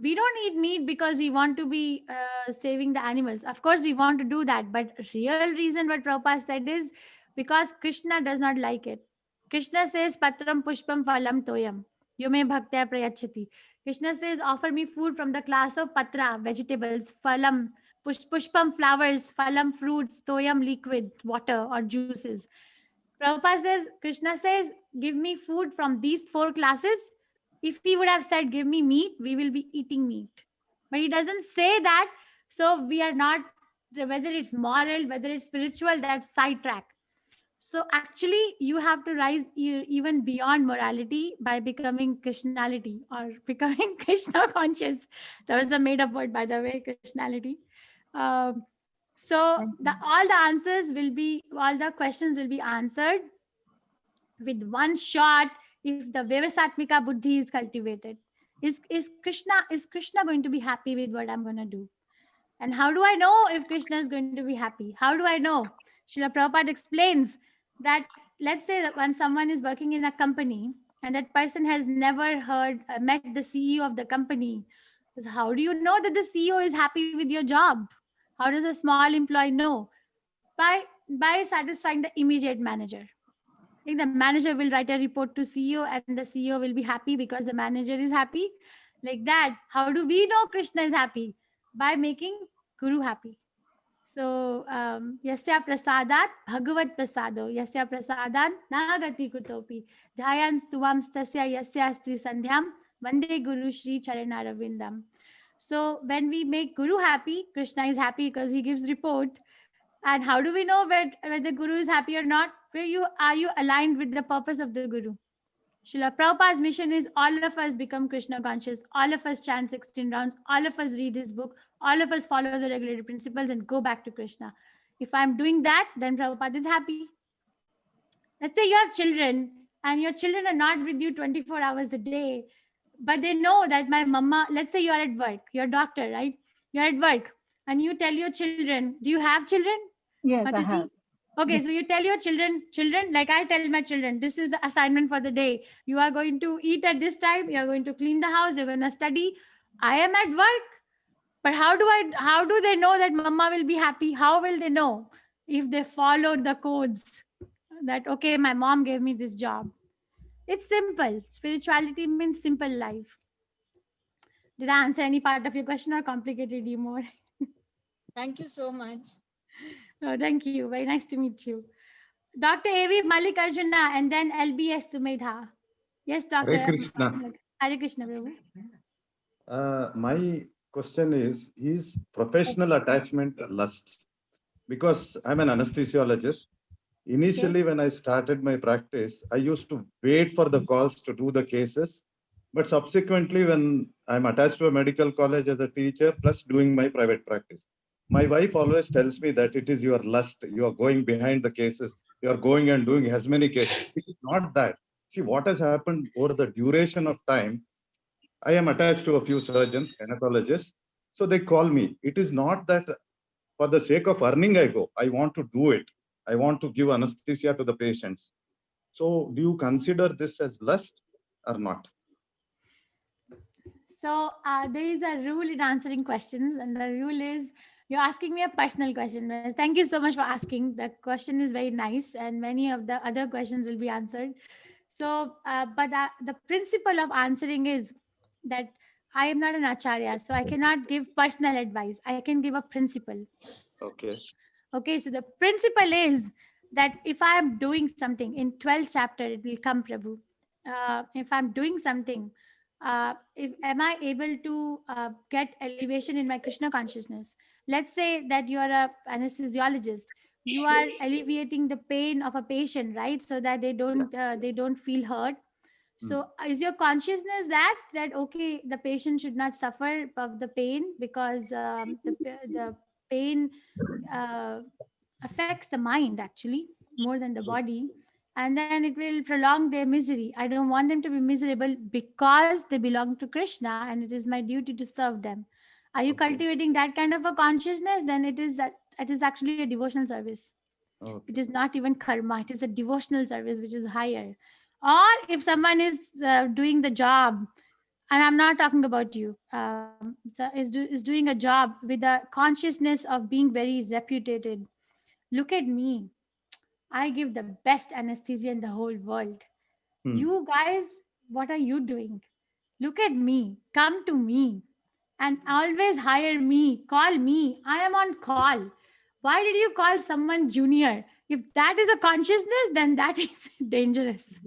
We don't eat meat because we want to be saving the animals. Of course, we want to do that. But real reason what Prabhupada said is because Krishna does not like it. Krishna says, Patram Pushpam Phalam Toyam. Yume Bhaktya Prayachati. Krishna says, offer me food from the class of patra, vegetables, phalam, pushpam, flowers, phalam, fruits, toyam, liquid, water or juices. Prabhupada says, Krishna says, give me food from these 4 classes. If he would have said, give me meat, we will be eating meat. But he doesn't say that. So we are not, whether it's moral, whether it's spiritual, that's sidetrack. So actually, you have to rise even beyond morality by becoming Krishnality or becoming Krishna conscious. That was a made up word, by the way, Krishnality. So all the answers will be, all the questions will be answered with one shot if the Vyavasatmika Buddhi is cultivated. Is Krishna going to be happy with what I'm going to do? And how do I know if Krishna is going to be happy? How do I know? Srila Prabhupada explains that, let's say that when someone is working in a company and that person has never met the CEO of the company, how do you know that the CEO is happy with your job? How does a small employee know? By satisfying the immediate manager. I think the manager will write a report to CEO and the CEO will be happy because the manager is happy. Like that. How do we know Krishna is happy? By making Guru happy. So, Yasya Prasadat Bhagavat Prasado, Yasya Prasadat Nagati Kutopi, Dhyayan Stuvam Stasya Yasya Stri Sandhyam, Vande Guru Shri Charanaravindam. So, when we make Guru happy, Krishna is happy because he gives report. And how do we know whether Guru is happy or not? Are you aligned with the purpose of the Guru? Srila Prabhupada's mission is all of us become Krishna conscious, all of us chant 16 rounds, all of us read his book, all of us follow the regulated principles and go back to Krishna. If I'm doing that, then Prabhupada is happy. Let's say you have children and your children are not with you 24 hours a day, but they know that my mama, let's say you are at work, you're a doctor, right? You're at work and you tell your children, do you have children? Yes, I Mataji? have. Okay, so you tell your children, like I tell my children, this is the assignment for the day. You are going to eat at this time. You are going to clean the house. You're going to study. I am at work. But how do they know that mama will be happy? How will they know if they follow the codes that, okay, my mom gave me this job? It's simple. Spirituality means simple life. Did I answer any part of your question or complicated you more? Thank you so much. No, thank you. Very nice to meet you. Dr. A.V. Mallikarjuna and then LBS Sumedha. Yes, Dr. Hare Krishna. Hare Krishna, Prabhu. My question is professional attachment lust? Because I'm an anesthesiologist. Initially, when I started my practice, I used to wait for the calls to do the cases. But subsequently, when I'm attached to a medical college as a teacher, plus doing my private practice, my wife always tells me that it is your lust. You are going behind the cases. You are going and doing as many cases. It is not that. See, what has happened over the duration of time, I am attached to a few surgeons, gynecologists. So they call me. It is not that for the sake of earning I go. I want to do it. I want to give anesthesia to the patients. So do you consider this as lust or not? So there is a rule in answering questions, and the rule is you're asking me a personal question. Thank you so much for asking. The question is very nice, and many of the other questions will be answered. So, but the principle of answering is that I am not an acharya, so I cannot give personal advice. I can give a principle. Okay. Okay, so the principle is that if I am doing something in 12th chapter, it will come, Prabhu. If I'm doing something, am I able to get elevation in my Krishna consciousness? Let's say that you're an anesthesiologist. you are alleviating the pain of a patient, right? So that they don't feel hurt. So is your consciousness that okay, the patient should not suffer of the pain because the pain uh, affects the mind actually more than the body, and then it will prolong their misery. I don't want them to be miserable because they belong to Krishna, and it is my duty to serve them. Are you cultivating that kind of a consciousness? Then it is actually a devotional service. It is not even karma. It is a devotional service, which is higher. Or if someone is doing the job, and I'm not talking about you, is doing a job with the consciousness of being very reputed. Look at me. I give the best anesthesia in the whole world. You guys, what are you doing? Look at me. Come to me. And always hire me. Call me. I am on call. Why did you call someone junior? If that is a consciousness, then that is dangerous.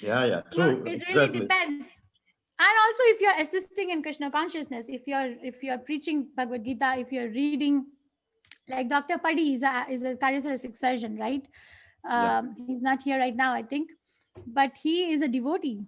Yeah, So true. it really Exactly. depends. And also, if you're assisting in Krishna consciousness, if you're preaching Bhagavad Gita, if you're reading, like Dr. Paddy is a cardiothoracic surgeon, right? He's not here right now, I think, but he is a devotee.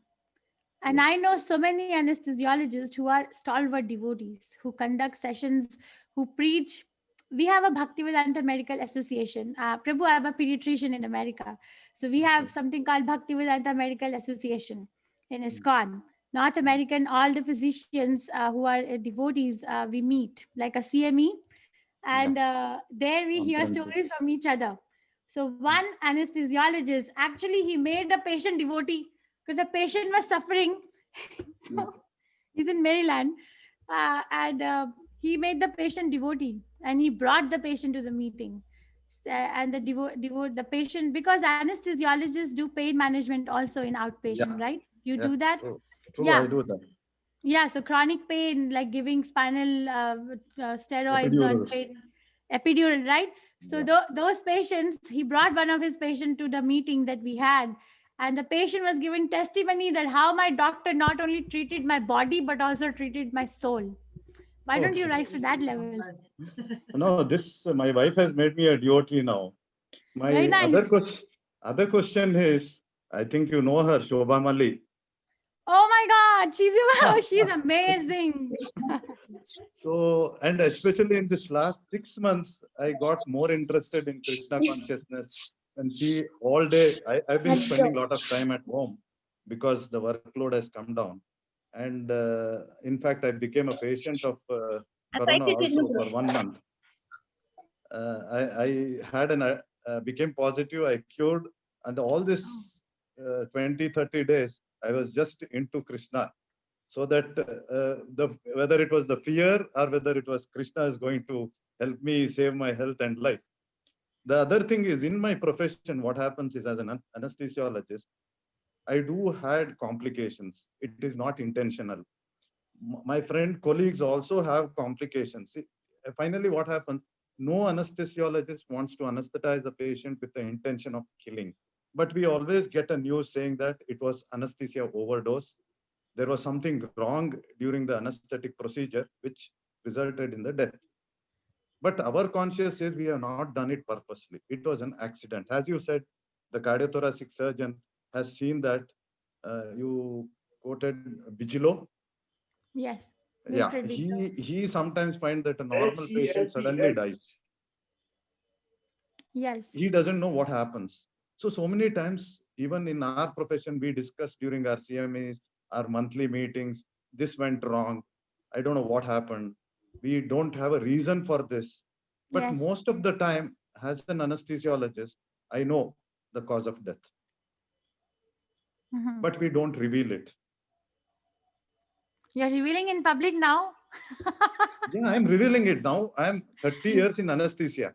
And I know so many anesthesiologists who are stalwart devotees, who conduct sessions, who preach. We have a Bhaktivedanta Medical Association. Prabhu, I'm a pediatrician in America. So we have something called Bhaktivedanta Medical Association in ISKCON. North American, all the physicians who are devotees, we meet like a CME. And there we hear stories from each other. So one anesthesiologist, actually he made a patient devotee because the patient was suffering. He's in Maryland. And he made the patient devotee, and he brought the patient to the meeting. And the patient, because anesthesiologists do pain management also in outpatient, right? You do that? True, I do that. Yeah, so chronic pain, like giving spinal steroids on Epidurals. pain, epidural, right? So those patients, he brought one of his patients to the meeting that we had, and the patient was given testimony that how my doctor not only treated my body but also treated my soul. Why don't you rise to that level? No, this my wife has made me a devotee now. My Very nice. other question is, I think you know her, Shobha Mali. Oh my God, she's amazing. So, and especially in this last 6 months, I got more interested in Krishna consciousness. And she all day, I've been spending a lot of time at home because the workload has come down. And in fact, I became a patient of Corona also for 1 month. I had became positive, I cured, and all this 20-30 days, I was just into Krishna. So that whether it was the fear or whether it was Krishna is going to help me save my health and life. The other thing is, in my profession, what happens is, as an anesthesiologist, I do had complications. It is not intentional. My colleagues also have complications. See, finally, what happens? No anesthesiologist wants to anesthetize a patient with the intention of killing. But we always get a news saying that it was anesthesia overdose. There was something wrong during the anesthetic procedure, which resulted in the death. But our conscience says we have not done it purposely. It was an accident. As you said, the cardiothoracic surgeon has seen that. You quoted Bigelow. Yes. Yeah, he sometimes finds that a normal patient suddenly dies. Yes. He doesn't know what happens. So many times, even in our profession, we discuss during our CMEs, our monthly meetings, this went wrong. I don't know what happened. We don't have a reason for this. But most of the time, as an anesthesiologist, I know the cause of death. But we don't reveal it. You're revealing in public now? Yeah, I'm revealing it now. I'm 30 years in anesthesia.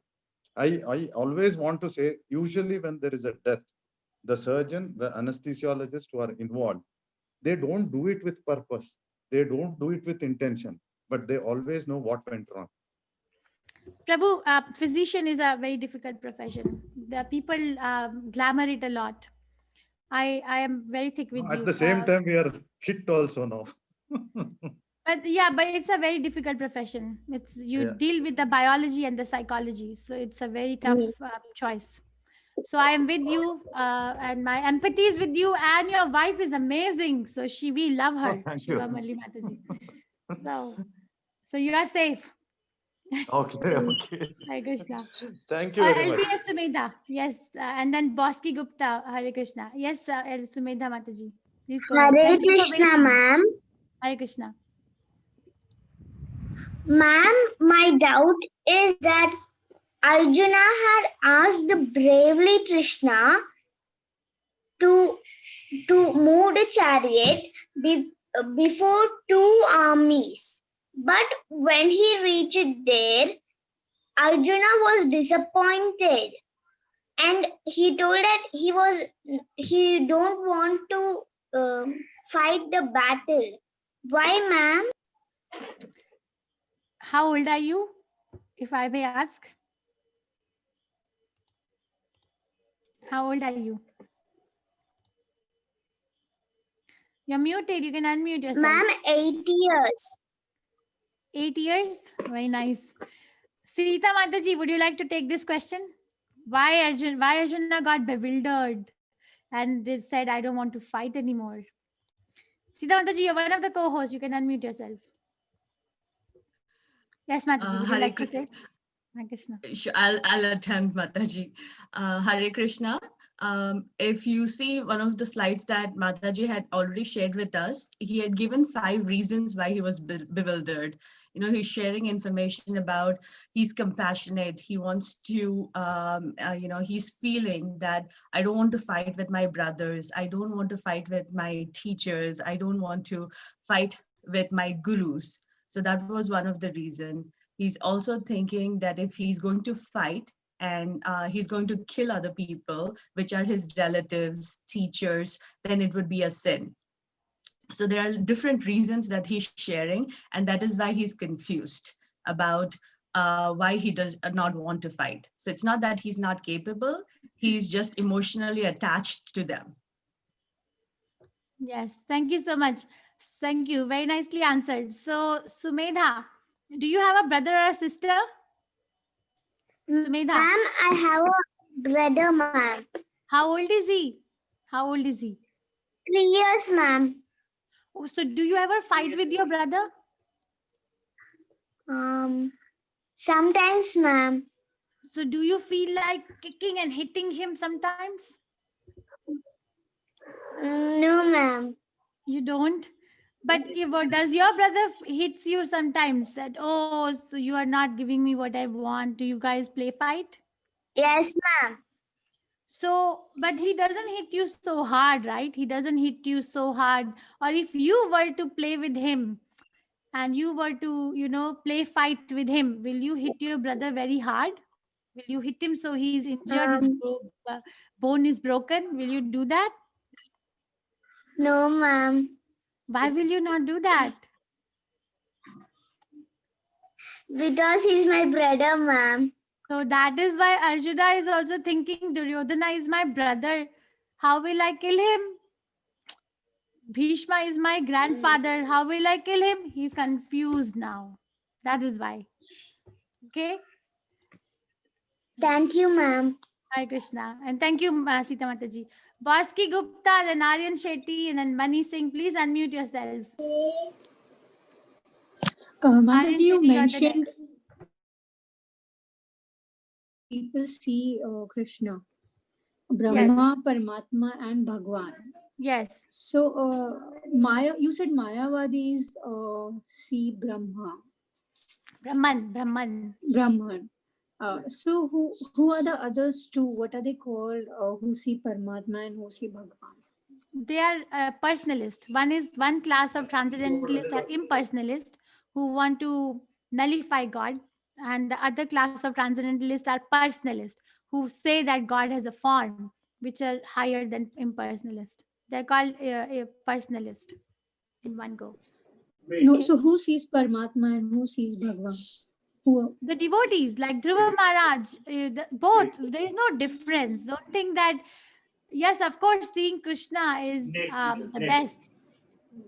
I always want to say, usually when there is a death, the surgeon, the anesthesiologist who are involved, they don't do it with purpose. They don't do it with intention, but they always know what went wrong. Prabhu, physician is a very difficult profession. The people glamour it a lot. I am very thick with you. At the same time, we are hit also now. But yeah, but it's a very difficult profession. It's you Yeah. deal with the biology and the psychology, so it's a very tough choice. So I am with you, and my empathy is with you. And your wife is amazing, so we love her. Thank you. Shiva Malli Mataji. So you are safe. Okay, okay. Hare Krishna. Thank you very much. LPS Sumedha, yes, and then Bosky Gupta, Hare Krishna. Yes, Sumedha Mataji, please go ahead. Hare Thank you for Krishna, waiting. ma'am. Hare Krishna. Ma'am, my doubt is that Arjuna had asked bravely Krishna to move the chariot before two armies. But when he reached there, Arjuna was disappointed, and he told that he don't want to fight the battle. Why, ma'am? How old are you, if I may ask? How old are you? You're muted. You can unmute yourself. Ma'am, 8 years. 8 years? Very nice. Sita Mataji, would you like to take this question? Why Arjuna got bewildered and they said, I don't want to fight anymore? Sita Mataji, you're one of the co-hosts. You can unmute yourself. Yes, Mataji, would you Hare like to Krishna. say? Hare Krishna. I'll attempt, Mataji. Hare Krishna. If you see one of the slides that Mataji had already shared with us, he had given 5 reasons why he was bewildered. You know, he's sharing information about he's compassionate. He wants to, you know, he's feeling that I don't want to fight with my brothers. I don't want to fight with my teachers. I don't want to fight with my gurus. So that was one of the reasons. He's also thinking that if he's going to fight and he's going to kill other people, which are his relatives, teachers, then it would be a sin. So there are different reasons that he's sharing, and that is why he's confused about why he does not want to fight. So it's not that he's not capable, he's just emotionally attached to them. Yes, thank you so much. Thank you. Very nicely answered. So, Sumedha, do you have a brother or a sister? Sumedha. Ma'am, I have a brother, ma'am. How old is he? How old is he? 3 years, ma'am. Oh, so do you ever fight with your brother? Sometimes, ma'am. So do you feel like kicking and hitting him sometimes? No, ma'am. You don't? But does your brother hits you sometimes that, oh, so you are not giving me what I want? Do you guys play fight? Yes, ma'am. So, but he doesn't hit you so hard, right? He doesn't hit you so hard. Or if you were to play with him and you were to, you know, play fight with him, will you hit your brother very hard? Will you hit him so he's injured, his bone is broken? Will you do that? No, ma'am. Why will you not do that? Because he's my brother, ma'am. So that is why Arjuna is also thinking, Duryodhana is my brother. How will I kill him? Bhishma is my grandfather. How will I kill him? He's confused now. That is why. Okay? Thank you, ma'am. Hare Krishna. And thank you, Sita Mataji. Bosky Gupta, then Aryan Shetty, and then Mani Singh. Please unmute yourself. Mataji, you Shetty, you're the mentioned next. people see Krishna, Brahma, Paramatma, and Bhagwan. Yes. So, you said Mayavadis see Brahma. Brahman. So who are the others two? What are they called? Who see Paramatma and who see Bhagwan? They are personalist. One class of transcendentalists are impersonalist who want to nullify God, and the other class of transcendentalists are personalist who say that God has a form, which are higher than impersonalist. They're called a personalist in one go. No, so who sees Paramatma and who sees Bhagwan? The devotees like Dhruva Maharaj, both. There is no difference. Don't think that. Yes, of course, seeing Krishna is the best.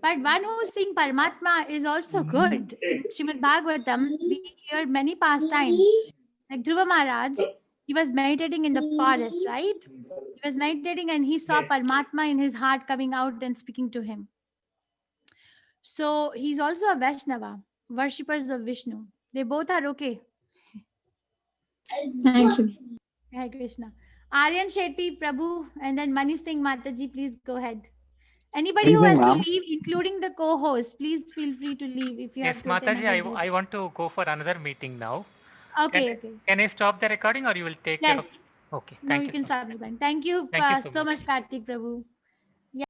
But one who's seeing Paramatma is also good. In Srimad Bhagavatam, we hear many pastimes. Like Dhruva Maharaj, he was meditating in the forest, right? He was meditating and he saw Paramatma in his heart coming out and speaking to him. So he's also a Vaishnava, worshippers of Vishnu. They both are okay. Thank you. Hare Krishna. Aryan Shetty, Prabhu, and then Mani Singh Mataji, please go ahead. Anybody who has to leave, including the co-host, please feel free to leave if you Yes, have to attend Mataji, another. I want to go for another meeting now. Okay, okay. Can I stop the recording or you will take care Yes. of? Okay, No, thank you you. can stop the button. Thank you, Thank you so so much, Karthik Prabhu.